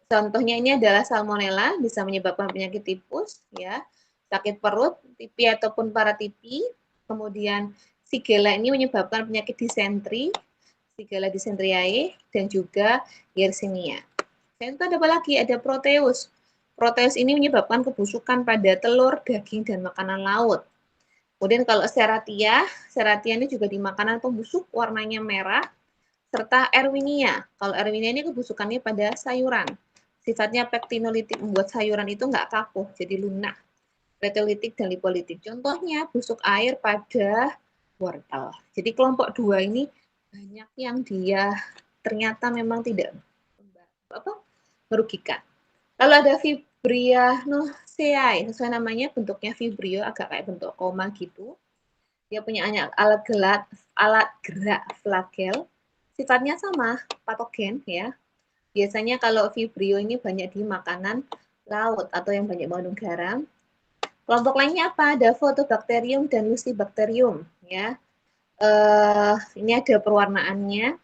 Contohnya ini adalah Salmonella, bisa menyebabkan penyakit tipus, ya, sakit perut, tipi ataupun paratipi. Kemudian Shigella ini menyebabkan penyakit disentri, Shigella dysenteriae, dan juga Yersinia. Dan itu ada apa lagi? Ada Proteus. Proteus ini menyebabkan kebusukan pada telur, daging, dan makanan laut. Kemudian kalau Serratia ini juga di makanan pembusuk warnanya merah, serta Erwinia. Kalau Erwinia ini kebusukannya pada sayuran. Sifatnya pektinolitik, membuat sayuran itu nggak kaku, jadi lunak. Retolitik dan lipolitik. Contohnya busuk air pada wortel. Jadi kelompok 2 ini banyak yang dia ternyata memang tidak merugikan. Lalu ada Vibrianoceae, sesuai namanya bentuknya vibrio, agak kayak bentuk koma gitu. Dia punya alat gerak flagel, sifatnya sama, patogen ya. Biasanya kalau vibrio ini banyak di makanan laut atau yang banyak mengandung garam. Kelompok lainnya apa? Ada Photobacterium dan Lucibacterium ya. Ini ada perwarnaannya.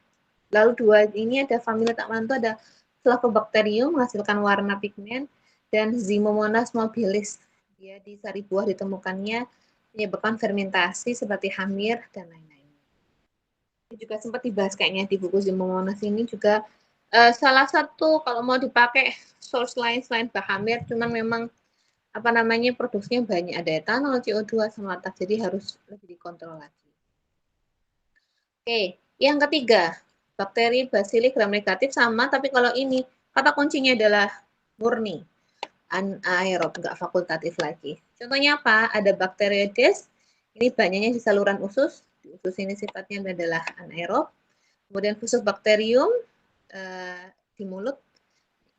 Lalu dua ini ada familia Takmanto, ada Flavobacterium menghasilkan warna pigmen dan Zimomonas mobilis. Ya, di sari buah ditemukannya menyebabkan fermentasi seperti hamir dan lain-lain. Ini juga sempat dibahas kayaknya di buku Zimomonas ini juga salah satu kalau mau dipakai source lain selain bahamir, cuman memang produksinya banyak, ada etanol, CO2 sama letak, jadi harus lebih dikontrol lagi. Oke, yang ketiga, bakteri Bacillus gram negatif sama, tapi kalau ini kata kuncinya adalah murni, anaerob, nggak fakultatif lagi. Contohnya apa? Ada Bacteroides, ini banyaknya di saluran usus, di usus ini sifatnya adalah anaerob. Kemudian Fusobacterium di mulut,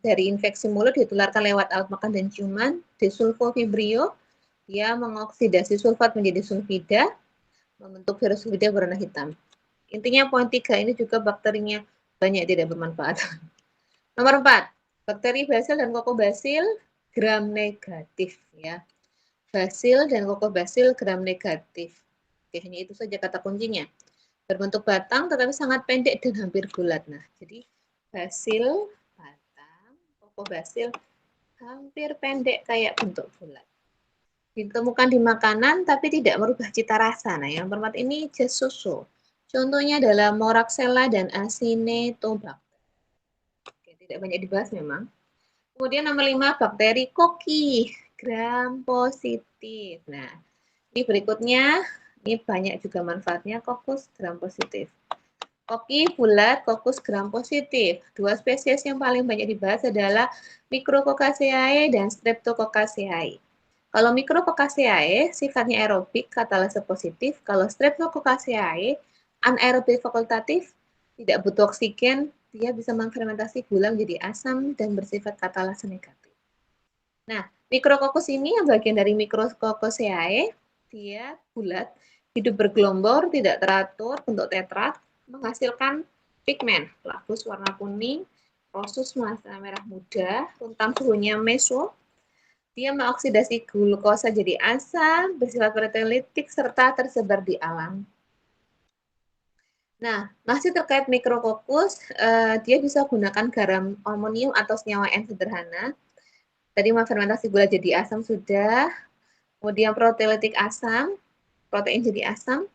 dari infeksi mulut ditularkan lewat alat makan dan ciuman. Desulfovibrio, dia mengoksidasi sulfat menjadi sulfida, membentuk virus sulfida berwarna hitam. Intinya poin 3 ini juga bakterinya banyak tidak bermanfaat. Nomor 4, bakteri Bacil dan Kokobacil gram negatif ya. Bacil dan Kokobacil gram negatif. Oke, hanya itu saja kata kuncinya. Berbentuk batang tetapi sangat pendek dan hampir bulat. Nah, jadi Bacil batang, Kokobacil hampir pendek kayak bentuk bulat. Ditemukan di makanan tapi tidak merubah cita rasa. Nah, yang keempat ini just susu. Contohnya adalah Moraxella dan Acinetobacter. Oke, tidak banyak dibahas memang. Kemudian nomor 5, bakteri Koki, gram positif. Nah, ini berikutnya, ini banyak juga manfaatnya, Coccus gram positif. Koki bulat, Coccus gram positif. Dua spesies yang paling banyak dibahas adalah Micrococcaceae dan Streptococcaceae. Kalau Micrococcaceae sifatnya aerobik, katalase positif. Kalau Streptococcaceae anaerobik fakultatif, tidak butuh oksigen, dia bisa mengfermentasi gula menjadi asam dan bersifat katalase negatif. Nah, Micrococcus ini yang bagian dari Micrococcaceae, dia bulat, hidup bergelombor, tidak teratur, bentuk tetrat, menghasilkan pigmen, labus warna kuning, rosus warna merah muda, runtam suhunya meso. Dia mengoksidasi glukosa jadi asam, bersifat proteolitik, serta tersebar di alam. Nah, masih terkait Micrococcus, dia bisa gunakan garam amonium atau senyawa N sederhana. Tadi fermentasi gula jadi asam sudah, kemudian proteolitik asam, protein jadi asam,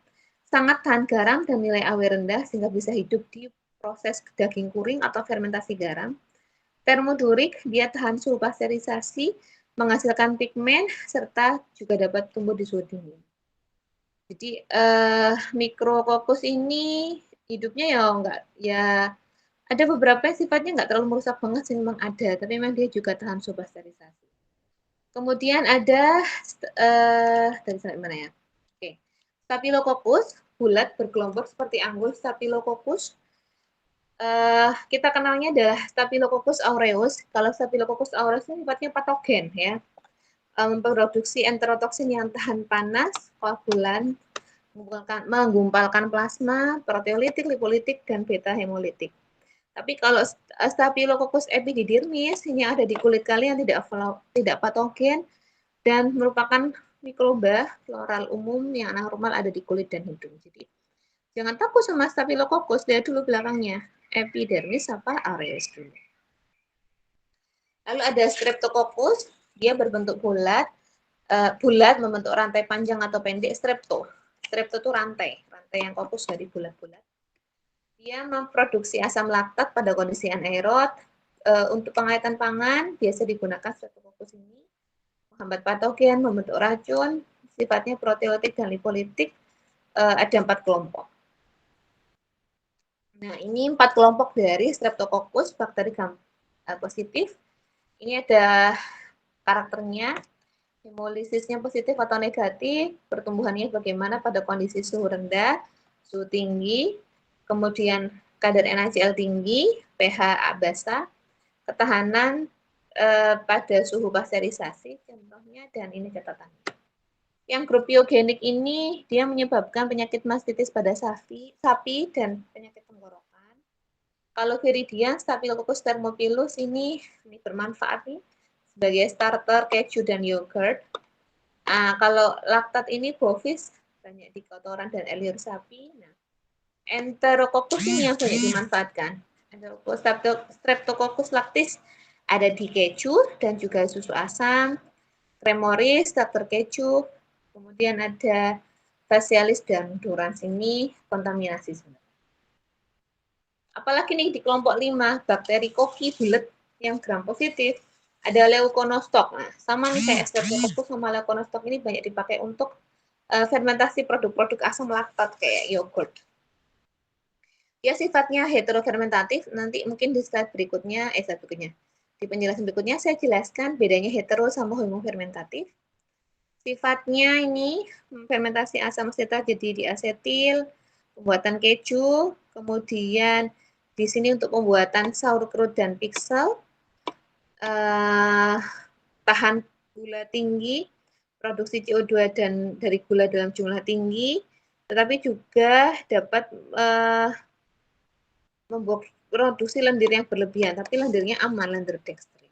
sangat tahan garam dan nilai AW rendah sehingga bisa hidup di proses daging kuring atau fermentasi garam. Termodurik, dia tahan suhu pasteurisasi, menghasilkan pigmen, serta juga dapat tumbuh di suhu dingin. Jadi Micrococcus ini hidupnya ya ada beberapa yang sifatnya nggak terlalu merusak banget sih, memang ada, tapi memang dia juga tahan suhu pasteurisasi. Kemudian ada dari sampai mana ya? Oke. Staphylococcus bulat bergelombor seperti anggur. Staphylococcus kita kenalnya adalah Staphylococcus aureus. Kalau Staphylococcus aureus ini sifatnya patogen ya. Memproduksi enterotoksin yang tahan panas, koagulan, menggumpalkan plasma, proteolitik, lipolitik, dan beta hemolitik. Tapi kalau Staphylococcus epididymis ini ada di kulit kalian, tidak patogen dan merupakan mikroba floral umum yang normal ada di kulit dan hidung. Jadi jangan takut sama Staphylococcus, lihat dulu belakangnya, epidermis apa aureus dulu. Lalu ada Streptococcus, dia berbentuk bulat membentuk rantai panjang atau pendek. Strepto itu rantai yang kokus dari bulat-bulat. Dia memproduksi asam laktat pada kondisi anaerob. Untuk pengawetan pangan biasa digunakan Streptococcus ini menghambat patogen, membentuk racun, sifatnya proteotik dan lipolitik, ada 4 kelompok. Nah, ini 4 kelompok dari Streptococcus, bakteri gram positif. Ini ada karakternya, hemolisisnya positif atau negatif, pertumbuhannya bagaimana pada kondisi suhu rendah, suhu tinggi, kemudian kadar NaCl tinggi, pH basa, ketahanan pada suhu pasteurisasi, contohnya, dan ini catatannya. Yang grup biogenik ini dia menyebabkan penyakit mastitis pada sapi dan penyakit tenggorokan. Kalau Viridian, Staphylococcus thermophilus ini bermanfaat nih sebagai starter keju dan yogurt. Kalau laktat ini bovis banyak di kotoran dan air liur sapi. Nah, Enterococcus ini yang banyak dimanfaatkan. Streptococcus lactis ada di keju dan juga susu asam. Cremoris, starter keju. Kemudian ada Facialis dan Durans ini kontaminasi sebenarnya. Apalagi nih di kelompok 5, bakteri koki bulet yang gram positif, ada Leuconostoc. Nah, sama nih kayak Streptococcus sama Leuconostoc ini banyak dipakai untuk fermentasi produk-produk asam laktat kayak yogurt. Ya sifatnya heterofermentatif, nanti mungkin di slide berikutnya, di penjelasan berikutnya saya jelaskan bedanya hetero sama homofermentatif. Sifatnya ini fermentasi asam asetat jadi diasetil, pembuatan keju, kemudian di sini untuk pembuatan sauerkraut dan pixel, tahan gula tinggi, produksi CO2 dan dari gula dalam jumlah tinggi, tetapi juga dapat memproduksi lendir yang berlebihan, tapi lendirnya aman, lendir dextrin.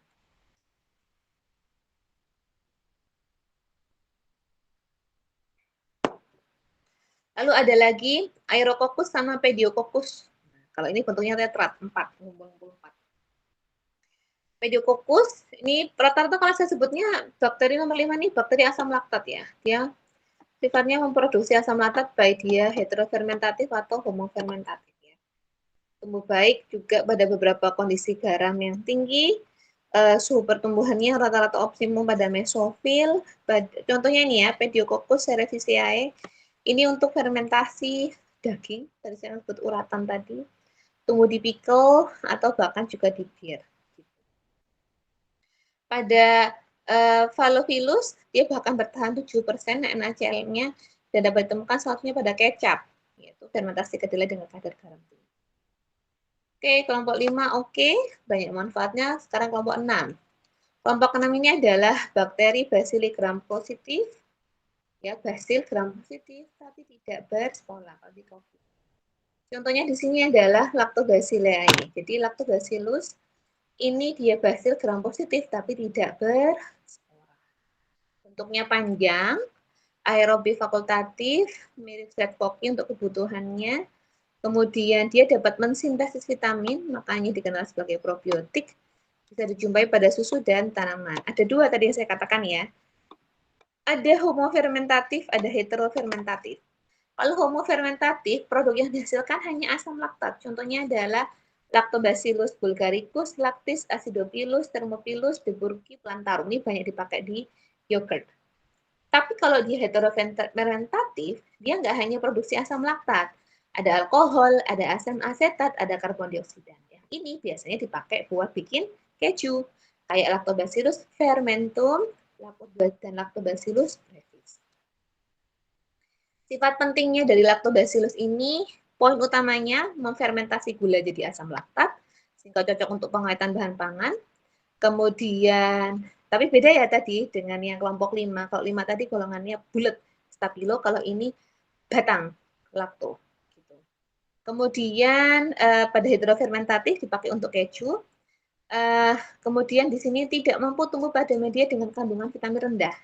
Lalu ada lagi Aerococcus sama Pediococcus. Kalau ini bentuknya tetrat, 4. Pediococcus, ini rata-rata kalau saya sebutnya bakteri nomor 5 nih, bakteri asam laktat ya. Dia sifatnya memproduksi asam laktat baik dia heterofermentatif atau homofermentatif ya. Tumbuh baik juga pada beberapa kondisi garam yang tinggi, suhu pertumbuhannya rata-rata optimum pada mesofil. Contohnya ini ya, Pediococcus cerevisiae. Ini untuk fermentasi daging, tadi saya sebut uratan tadi, tumbuh di pickle atau bahkan juga di bir. Pada Phallophilus, dia bahkan bertahan 7% NaCl-nya dan dapat ditemukan salah satunya pada kecap, yaitu fermentasi kedelai dengan kadar garam tinggi. Oke, kelompok 5 oke, banyak manfaatnya. Sekarang kelompok 6. Kelompok 6 ini adalah bakteri Bacilli gram positif, ya Bacil gram positif, tapi tidak berspora kalau di kopi. Contohnya di sini adalah Lactobacilli. Jadi Lactobacillus ini dia Bacil gram positif tapi tidak berspora. Bentuknya panjang, aerobik fakultatif, mirip streptokoki untuk kebutuhannya. Kemudian dia dapat mensintesis vitamin, makanya dikenal sebagai probiotik. Bisa dijumpai pada susu dan tanaman. Ada 2 tadi yang saya katakan ya. Ada homofermentatif, ada heterofermentatif. Kalau homofermentatif, produk yang dihasilkan hanya asam laktat. Contohnya adalah Lactobacillus bulgaricus, Lactis acidophilus, Thermophilus, De Burghi, Plantarum. Ini banyak dipakai di yogurt. Tapi kalau dia heterofermentatif, dia nggak hanya produksi asam laktat. Ada alkohol, ada asam asetat, ada karbon dioksida. Ini biasanya dipakai buat bikin keju. Kayak Lactobacillus fermentum, dan Lactobacillus brevis. Sifat pentingnya dari Lactobacillus ini, poin utamanya memfermentasi gula jadi asam laktat, sehingga cocok untuk pengawetan bahan pangan. Kemudian, tapi beda ya tadi dengan yang kelompok 5. Kalau 5 tadi golongannya bulat, stabilo, kalau ini batang, lakto. Gitu. Kemudian pada heterofermentatif dipakai untuk keju. Kemudian di sini tidak mampu tumbuh pada media dengan kandungan vitamin rendah.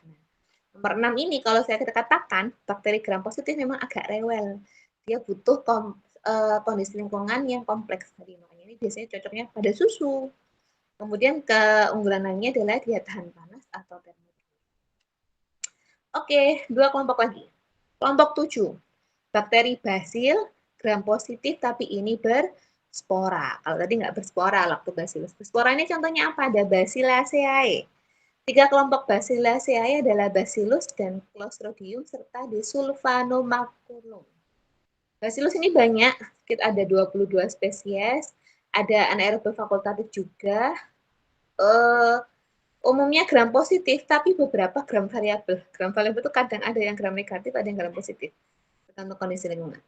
Nomor 6 ini kalau saya katakan bakteri gram positif memang agak rewel. Dia butuh kondisi lingkungan yang kompleks tadi. Makanya ini biasanya cocoknya pada susu. Kemudian keunggulan lainnya adalah dia tahan panas atau termodinamik. Oke, 2 kelompok lagi. Kelompok 7. Bakteri Bacil gram positif tapi ini berspora. Kalau tadi nggak berspora, Lactobacillus. Berspora ini contohnya apa? Ada Bacilliaceae.
Tiga kelompok Bacilliaceae adalah Bacillus dan Clostridium serta Desulfanomaculum. Bacillus ini banyak, sekitar ada 22 spesies, ada anaerob fakultatif juga. Umumnya gram positif, tapi beberapa gram variabel. Gram variabel itu kadang ada yang gram negatif, ada yang gram positif, tergantung kondisi lingkungan.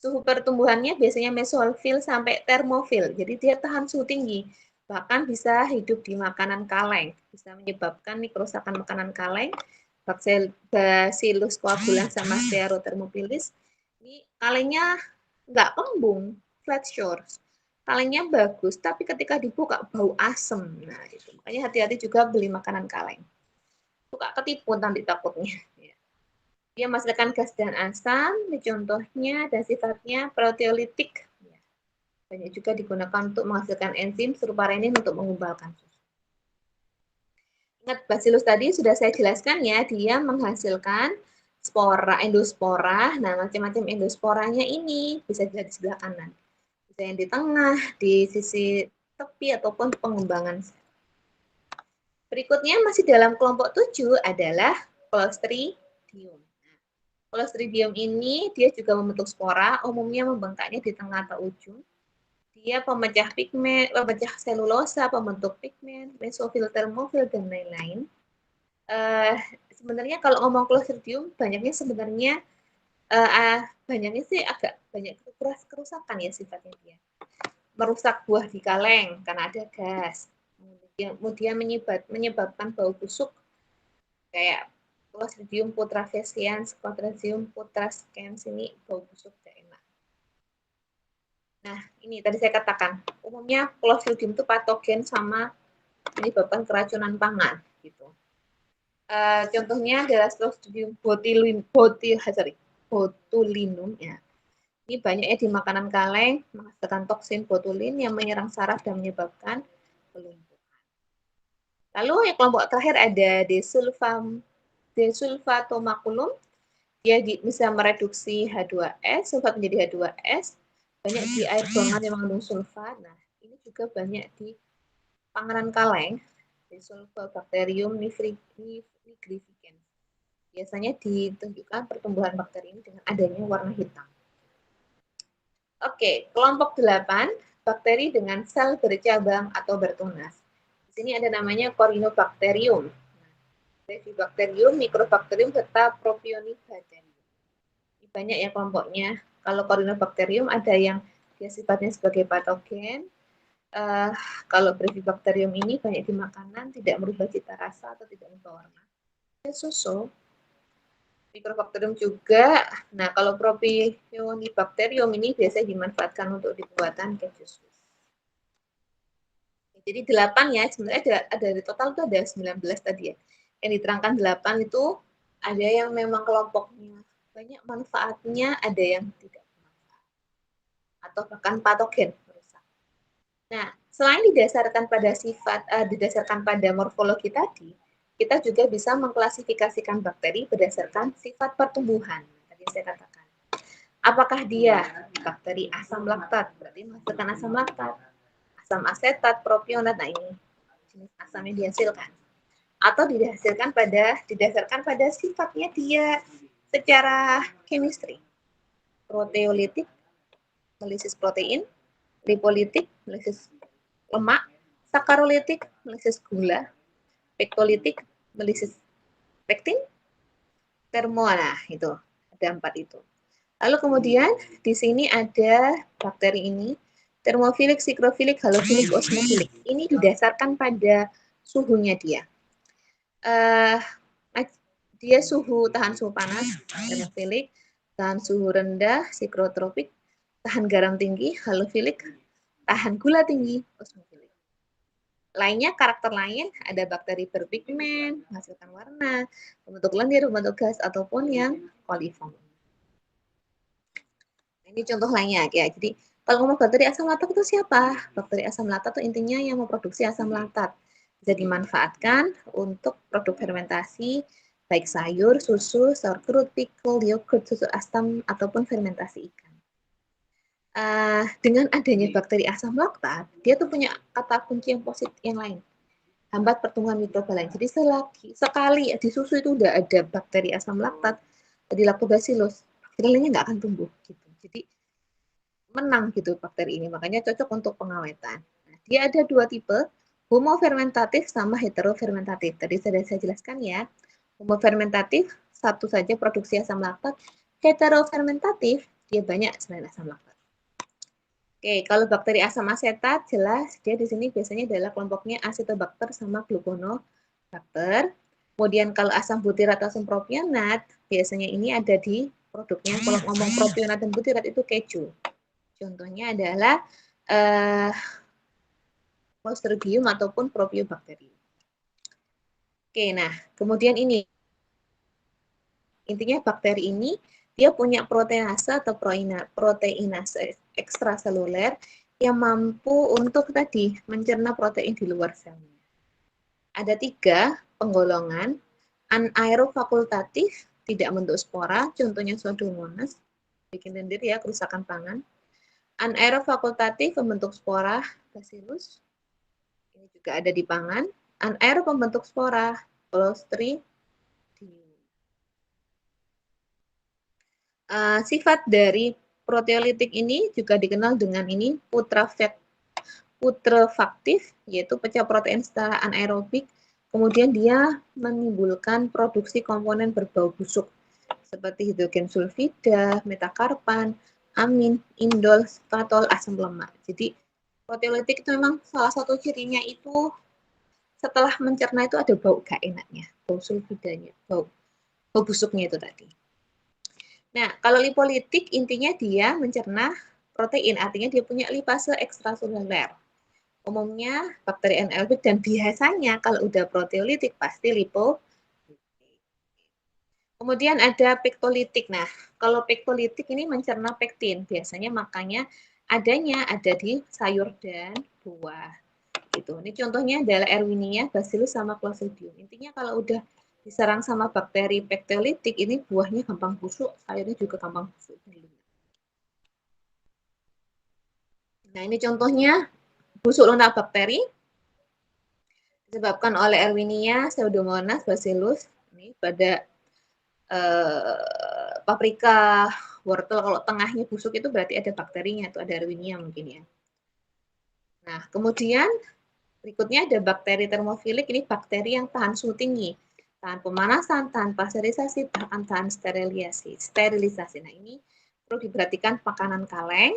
Suhu pertumbuhannya biasanya mesofil sampai termofil, jadi dia tahan suhu tinggi. Bahkan bisa hidup di makanan kaleng, bisa menyebabkan kerusakan makanan kaleng, Bacillus coagulans sama Stearothermophilus. Ini kalengnya nggak kembung, flat shores. Kalengnya bagus, tapi ketika dibuka bau asem. Nah, itu. Makanya hati-hati juga beli makanan kaleng. Suka ketipu nanti takutnya. Dia menghasilkan gas dan asam, contohnya dan sifatnya proteolitik. Banyak juga digunakan untuk menghasilkan enzim serupa renin untuk menggumpalkan susu. Ingat Bacillus tadi sudah saya jelaskan ya, dia menghasilkan spora, endospora. Nah, macam-macam endosporanya ini bisa dilihat di sebelah kanan. Bisa yang di tengah, di sisi tepi ataupun pengembangan. Berikutnya masih dalam kelompok 7 adalah Clostridium. Clostridium ini dia juga membentuk spora, umumnya membengkaknya di tengah atau ujung. Dia pemecah pigmen, pemecah selulosa, pembentuk pigmen, mesofil, termofil, dan lain-lain. Sebenarnya kalau ngomong Clostridium, banyaknya sebenarnya banyaknya sih agak banyak kerusakan ya sifatnya dia. Merusak buah di kaleng karena ada gas. Kemudian menyebabkan bau busuk kayak Clostridium putrescens, Clostridium putrescens ini bau busuk tidak enak. Nah, ini tadi saya katakan, umumnya Clostridium itu patogen sama menyebabkan keracunan pangan gitu. Contohnya adalah Clostridium botulinum ya. Ini banyaknya di makanan kaleng menghasilkan toksin botulin yang menyerang saraf dan menyebabkan kelumpuhan. Lalu yang kelompok terakhir ada Desulfatomaculum. Dia bisa mereduksi H2S, sulfat menjadi H2S. Banyak di air buangan yang mengandung sulfat. Nah, ini juga banyak di panganan kaleng. Desulfobacterium nigrificans. Biasanya ditunjukkan pertumbuhan bakteri ini dengan adanya warna hitam. Oke, kelompok 8, bakteri dengan sel bercabang atau bertunas. Di sini ada namanya Corynebacterium, Brevibacterium, Microbacterium, serta Propionibacterium. Ini banyak ya kelompoknya. Kalau Corynebacterium ada yang dia sifatnya sebagai patogen. Kalau Brevibacterium ini banyak di makanan, tidak merubah cita rasa atau tidak merubah warna. Susu. Microbacterium juga. Nah, kalau Propionibacterium ini biasanya dimanfaatkan untuk pembuatan keju Swiss. Jadi 8 ya, sebenarnya ada di total itu ada 19 tadi ya. Yang diterangkan 8 itu ada yang memang kelompoknya banyak manfaatnya, ada yang tidak bermanfaat. Atau bahkan patogen merusak. Nah, selain didasarkan pada didasarkan pada morfologi tadi, kita juga bisa mengklasifikasikan bakteri berdasarkan sifat pertumbuhan. Tadi saya katakan. Apakah dia bakteri asam laktat? Berarti menghasilkan asam laktat. Asam asetat, propionat, nah ini jenis asam yang dihasilkan. Atau didasarkan pada sifatnya dia secara chemistry. Proteolitik, melisis protein, lipolitik, melisis lemak, sakarolitik, melisis gula, pektolitik, melisis pektin, termoana, itu ada 4 itu. Lalu kemudian di sini ada bakteri ini, termofilik, sikrofilik, halofilik, osmofilik. Ini didasarkan pada suhunya dia. Dia tahan suhu panas, termofilik, tahan suhu rendah, sikrotropik, tahan garam tinggi, halofilik, tahan gula tinggi, osmofilik. Lainnya, karakter lain ada bakteri berpigmen, menghasilkan warna, membentuk lendir, membentuk gas, ataupun yang koliform. Ini contoh lainnya ya. Jadi kalau ngomong bakteri asam laktat itu siapa? Bakteri asam laktat itu intinya yang memproduksi asam laktat. Bisa dimanfaatkan untuk produk fermentasi, baik sayur, susu, sauerkraut, pickle, yogurt, susu asam, ataupun fermentasi ikan. Dengan adanya bakteri asam laktat, dia tuh punya kata kunci yang positif yang lain. hambat pertumbuhan mikroba lain. Jadi sekali di susu itu udah ada bakteri asam laktat, jadi lactobacillus, bakteri lainnya nggak akan tumbuh gitu. Jadi menang gitu bakteri ini, makanya cocok untuk pengawetan. Nah, dia ada dua tipe, homofermentatif sama heterofermentatif. Tadi sudah saya jelaskan ya. Homofermentatif satu saja produksi asam laktat, heterofermentatif dia banyak selain asam laktat. Oke, kalau bakteri asam asetat jelas dia di sini biasanya adalah kelompoknya Acetobacter sama Gluconobacter. Kemudian kalau asam butirat atau asam propionat biasanya ini ada di produknya. Kalau ngomong propionat dan butirat itu keju. Contohnya adalah Clostridium ataupun Propionibacterium. Oke, nah kemudian ini intinya bakteri ini dia punya proteinase atau proteinase ekstraseluler yang mampu untuk tadi mencerna protein di luar selnya. Ada 3 penggolongan, anaerob fakultatif, tidak membentuk spora, contohnya Pseudomonas, bikin lendir ya, kerusakan pangan. Anaerob fakultatif membentuk spora, Bacillus, ini juga ada di pangan. Anaerob membentuk spora, Clostridium. Sifat dari proteolitik ini juga dikenal dengan ini putrefaktif, yaitu pecah protein secara anaerobik. Kemudian dia menimbulkan produksi komponen berbau busuk seperti hidrogen sulfida, metakarpan, amin, indol, skatol, asam lemak. Jadi proteolitik itu memang salah satu cirinya itu setelah mencerna itu ada bau gak enaknya, bau sulfidanya, bau busuknya itu tadi. Nah, kalau lipolitik intinya dia mencerna protein, artinya dia punya lipase ekstraseluler. Umumnya bakteri anaerobik dan biasanya kalau udah proteolitik pasti lipolitik. Kemudian ada pektolitik. Nah, kalau pektolitik ini mencerna pektin, biasanya makanya adanya ada di sayur dan buah. Gitu. Ini contohnya adalah Erwinia, Bacillus sama Clostridium. Intinya kalau udah diserang sama bakteri pektolitik, ini buahnya gampang busuk, sayurnya juga gampang busuk. Nah, ini contohnya busuk lunak bakteri disebabkan oleh Erwinia, Pseudomonas, Bacillus. Ini pada paprika, wortel, kalau tengahnya busuk itu berarti ada bakterinya, atau ada Erwinia mungkin ya. Nah, kemudian berikutnya ada bakteri termofilik, ini bakteri yang tahan suhu tinggi, tahan pemanasan, tahan pasteurisasi, bahkan tahan sterilisasi. Nah, ini perlu diperhatikan makanan kaleng.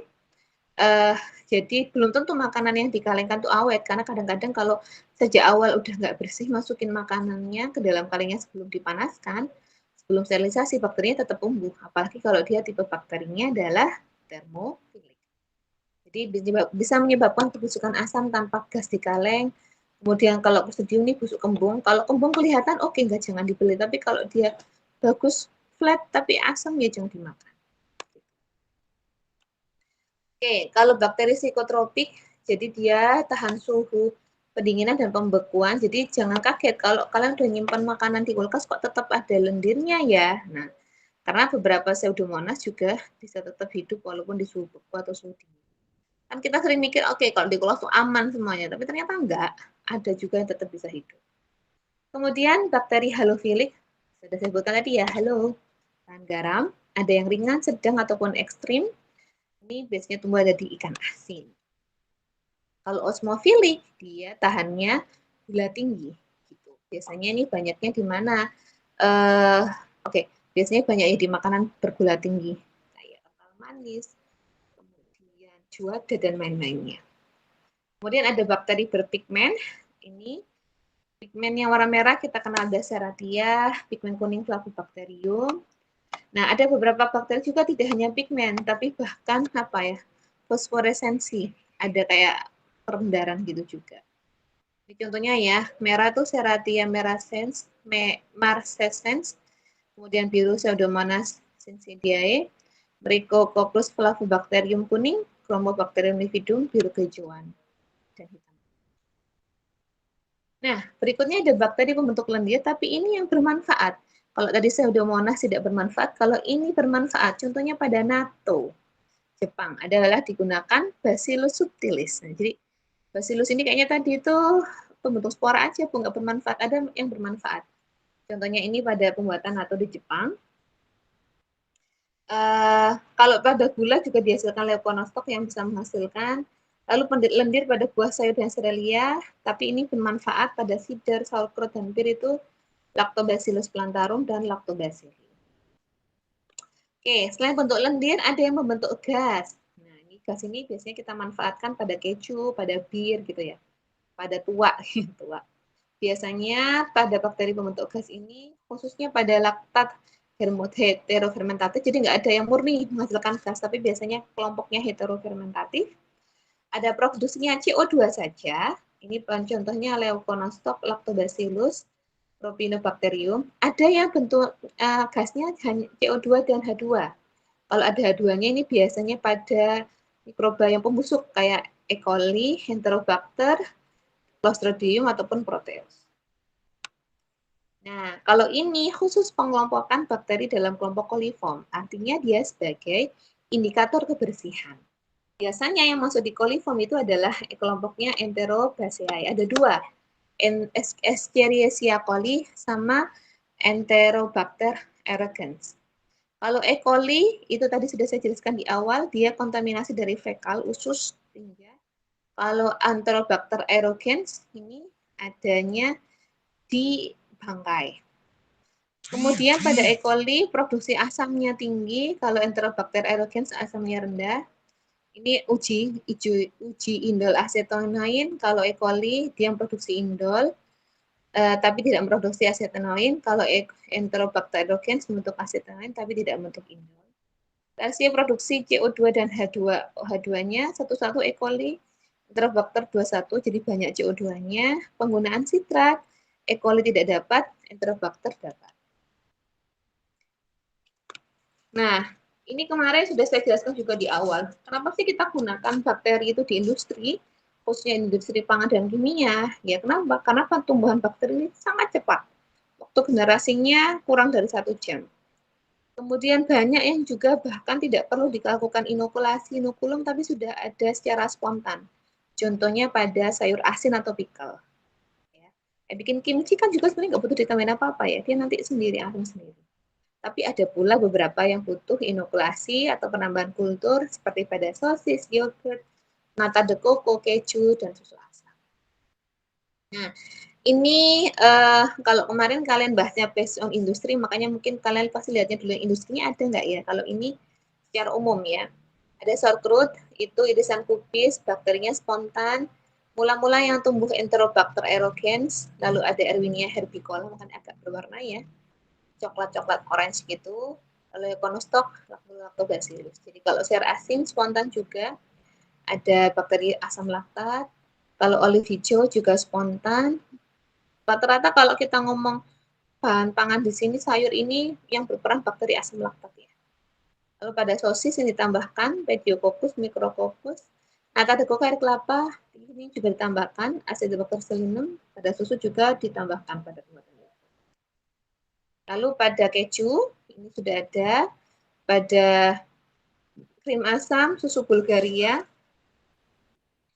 Jadi belum tentu makanan yang dikalengkan itu awet, karena kadang-kadang kalau sejak awal udah nggak bersih, masukin makanannya ke dalam kalengnya sebelum dipanaskan, sebelum sterilisasi, bakterinya tetap tumbuh. Apalagi kalau dia tipe bakterinya adalah termofilik. Jadi bisa menyebabkan kebusukan asam tanpa gas di kaleng. Kemudian kalau Clostridium ini busuk kembung. Kalau kembung kelihatan oke, nggak, jangan dibeli. Tapi kalau dia bagus flat tapi asam ya jangan dimakan. Oke, kalau bakteri psikotropik, jadi dia tahan suhu pendinginan dan pembekuan. Jadi jangan kaget kalau kalian udah nyimpan makanan di kulkas kok tetap ada lendirnya ya. Nah, karena beberapa Pseudomonas juga bisa tetap hidup walaupun di suhu beku atau suhu dingin. Kan kita sering mikir, oke, kalau di kulkas tuh aman semuanya, tapi ternyata enggak. Ada juga yang tetap bisa hidup. Kemudian bakteri halofilik, sudah saya sebutkan tadi ya, halo, tahan garam, ada yang ringan, sedang, ataupun ekstrim. Ini biasanya tumbuh ada di ikan asin. Kalau osmofilik, dia tahannya gula tinggi. Gitu. Biasanya ini banyaknya di mana? Biasanya banyaknya di makanan bergula tinggi, kayak kental manis, kemudian juada dan lain-lainnya. Kemudian ada bakteri berpigmen. Ini pigmen yang warna merah kita kenal ada Serratia, pigmen kuning Flavobacterium. Nah, ada beberapa bakteri juga tidak hanya pigmen, tapi bahkan fosforesensi. Ada kayak perendaran gitu juga. Ini contohnya ya, merah tuh Serratia marcescens, kemudian biru Pseudomonas syncytiae, Brichycoccus Flavobacterium kuning, Chromobacterium lividum, biru kehidupan, dan hitam. Nah, berikutnya ada bakteri pembentuk lendir, tapi ini yang bermanfaat. Kalau tadi Pseudomonas tidak bermanfaat, kalau ini bermanfaat. Contohnya pada natto, Jepang, adalah digunakan Bacillus subtilis. Nah, jadi Bacillus ini kayaknya tadi itu pembentuk spora aja, Bu, nggak bermanfaat. Ada yang bermanfaat. Contohnya ini pada pembuatan natto di Jepang. Kalau pada gula juga dihasilkan leukonostoc yang bisa menghasilkan. Lalu lendir pada buah sayur dan serelia, tapi ini bermanfaat pada cider, sauerkraut, dan pir itu Lactobacillus plantarum dan Lactobacillus. Oke, selain bentuk lendir, ada yang membentuk gas. Nah, ini gas ini biasanya kita manfaatkan pada keju, pada bir gitu ya, pada tuak, tuak. Biasanya pada bakteri pembentuk gas ini, khususnya pada laktat heterofermentatif, jadi nggak ada yang murni menghasilkan gas, tapi biasanya kelompoknya heterofermentatif. Ada produksinya CO2 saja, ini contohnya Leuconostoc, Lactobacillus, Propionibacterium. Ada yang bentuk gasnya hanya CO2 dan H2. Kalau ada H2-nya ini biasanya pada mikroba yang pembusuk kayak E. coli, Enterobacter, Clostridium ataupun Proteus. Nah, kalau ini khusus pengelompokan bakteri dalam kelompok coliform, artinya dia sebagai indikator kebersihan. Biasanya yang masuk di coliform itu adalah kelompoknya Enterobaceae. Ada dua, Escherichia coli sama Enterobacter elegans. Kalau E. coli, itu tadi sudah saya jelaskan di awal, dia kontaminasi dari fekal, usus, tinja. Kalau Enterobacter elegans, ini adanya di bangkai. Kemudian pada E. coli, produksi asamnya tinggi, kalau Enterobacter elegans asamnya rendah. Ini uji indol acetoin. Kalau E. coli, dia memproduksi indol, tapi tidak memproduksi acetoin. Kalau Enterobacter elegans membentuk acetoin, tapi tidak membentuk indol. Rasio produksi CO2 dan H2-nya, satu-satu E. coli, Enterobacter 21, jadi banyak CO2-nya. Penggunaan sitrat, E. coli tidak dapat, Enterobacter dapat. Nah, ini kemarin sudah saya jelaskan juga di awal. Kenapa sih kita gunakan bakteri itu di industri, khususnya industri pangan dan kimia? Ya, kenapa? Karena pertumbuhan bakteri ini sangat cepat. Waktu generasinya kurang dari 1 jam. Kemudian banyak yang juga bahkan tidak perlu dilakukan inokulasi, inokulum, tapi sudah ada secara spontan. Contohnya pada sayur asin atau pickle. Ya. Bikin kimchi kan juga sebenarnya nggak butuh ditambahin apa-apa ya, dia nanti sendiri, asin sendiri. Tapi ada pula beberapa yang butuh inokulasi atau penambahan kultur seperti pada sosis, yogurt, nata de coco, keju, dan susu asam. Nah, ini kalau kemarin kalian bahasnya based on industri, makanya mungkin kalian pasti lihatnya dulu yang industrinya ada nggak ya? Kalau ini secara umum ya. Ada sauerkraut, itu irisan kubis, bakterinya spontan. Mula-mula yang tumbuh Enterobacter elegans, lalu ada Erwinia herbicola, makanya agak berwarna ya. Coklat-coklat orange gitu, lalu Leuconostoc, Lactobacillus. Jadi kalau sayur asin spontan juga ada bakteri asam laktat. Kalau olive hijau juga spontan. Rata-rata kalau kita ngomong bahan pangan di sini sayur ini yang berperan bakteri asam laktat ya. Lalu pada sosis yang ditambahkan Pediococcus, Micrococcus. Nata de coco air kelapa ini juga ditambahkan Acidobacter selinum. Pada susu juga ditambahkan pada pembuatan. Lalu pada keju, ini sudah ada, pada krim asam, susu Bulgaria,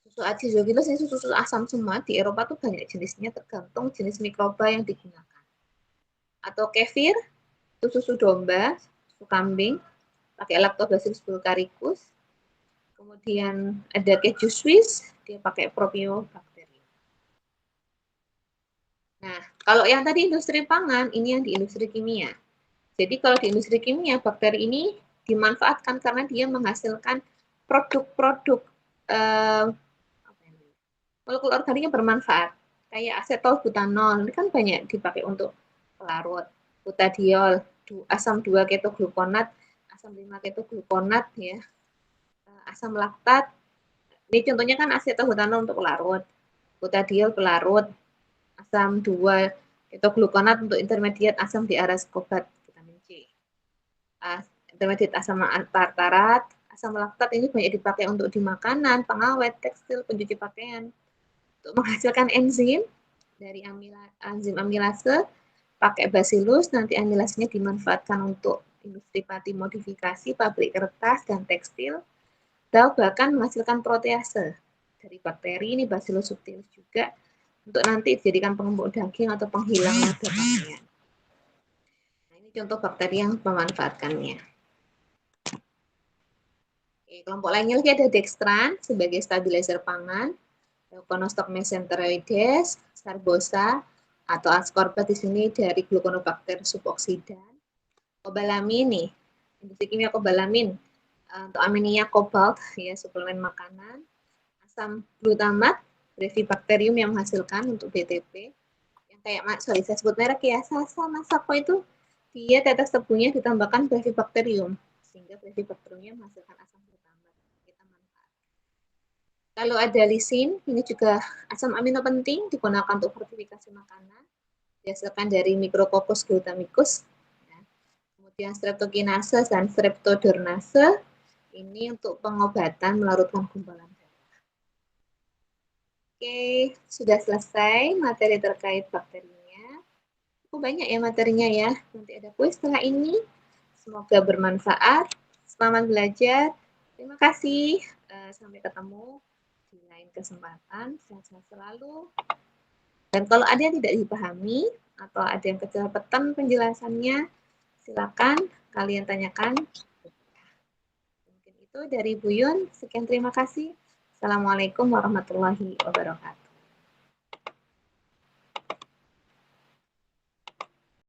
susu acidulus, ini susu asam semua, di Eropa tuh banyak jenisnya, tergantung jenis mikroba yang digunakan. Atau kefir, itu susu domba, susu kambing, pakai Lactobacillus bulgaricus. Kemudian ada keju Swiss, dia pakai Propionibacterium. Nah, kalau yang tadi industri pangan, ini yang di industri kimia. Jadi kalau di industri kimia, bakteri ini dimanfaatkan karena dia menghasilkan produk-produk molekul organik yang bermanfaat. Kayak asetol butanol, ini kan banyak dipakai untuk pelarut. Butadiol, asam 2 ketoglukonat, asam 5 ketoglukonat, ya. Asam laktat, ini contohnya kan asetol butanol untuk pelarut. Butadiol pelarut, asam 2 ketoglukonat untuk intermediate asam diaskobat. Intermediate asam tartarat, asam laktat ini banyak dipakai untuk di makanan, pengawet, tekstil, pencuci pakaian. Untuk menghasilkan enzim dari enzim amilase, pakai bacillus, nanti amilasenya dimanfaatkan untuk industri pati modifikasi, pabrik kertas, dan tekstil, dan bahkan menghasilkan protease dari bakteri, ini Bacillus subtilis juga, untuk nanti dijadikan pengembung daging atau penghilang noda pakaian. Nah, ini contoh bakteri yang memanfaatkannya. Oke, kelompok lainnya lagi ada dextran sebagai stabilizer pangan, Leuconostoc mesenteroides, Sarbosa, atau ascorbat di sini dari Gluconobacter suboxidan. Kobalamin nih, industri kimia kobalamin untuk amenia kobalt ya, suplemen makanan, asam glutamat, Brevibacterium yang menghasilkan untuk BTP. Yang kayak saya sebut merek ya, Sasa Masako itu dia tetes tebunya ditambahkan Brevibacterium sehingga Brevibacteriumnya menghasilkan asam glutamat. Kita manfaat. Kalau ada lisin, ini juga asam amino penting digunakan untuk fortifikasi makanan, dihasilkan dari Micrococcus glutamicus. Ya. Kemudian streptokinase dan streptodornase, ini untuk pengobatan melarutkan gumpalan darah. Oke, sudah selesai materi terkait bakterinya. Cukup banyak ya materinya ya. Nanti ada kuis setelah ini. Semoga bermanfaat. Selamat belajar. Terima kasih. Sampai ketemu di lain kesempatan. Sehat-sehat selalu. Dan kalau ada yang tidak dipahami atau ada yang kecepatan penjelasannya, silakan kalian tanyakan. Mungkin itu dari Bu Yun. Sekian, terima kasih. Assalamualaikum warahmatullahi wabarakatuh.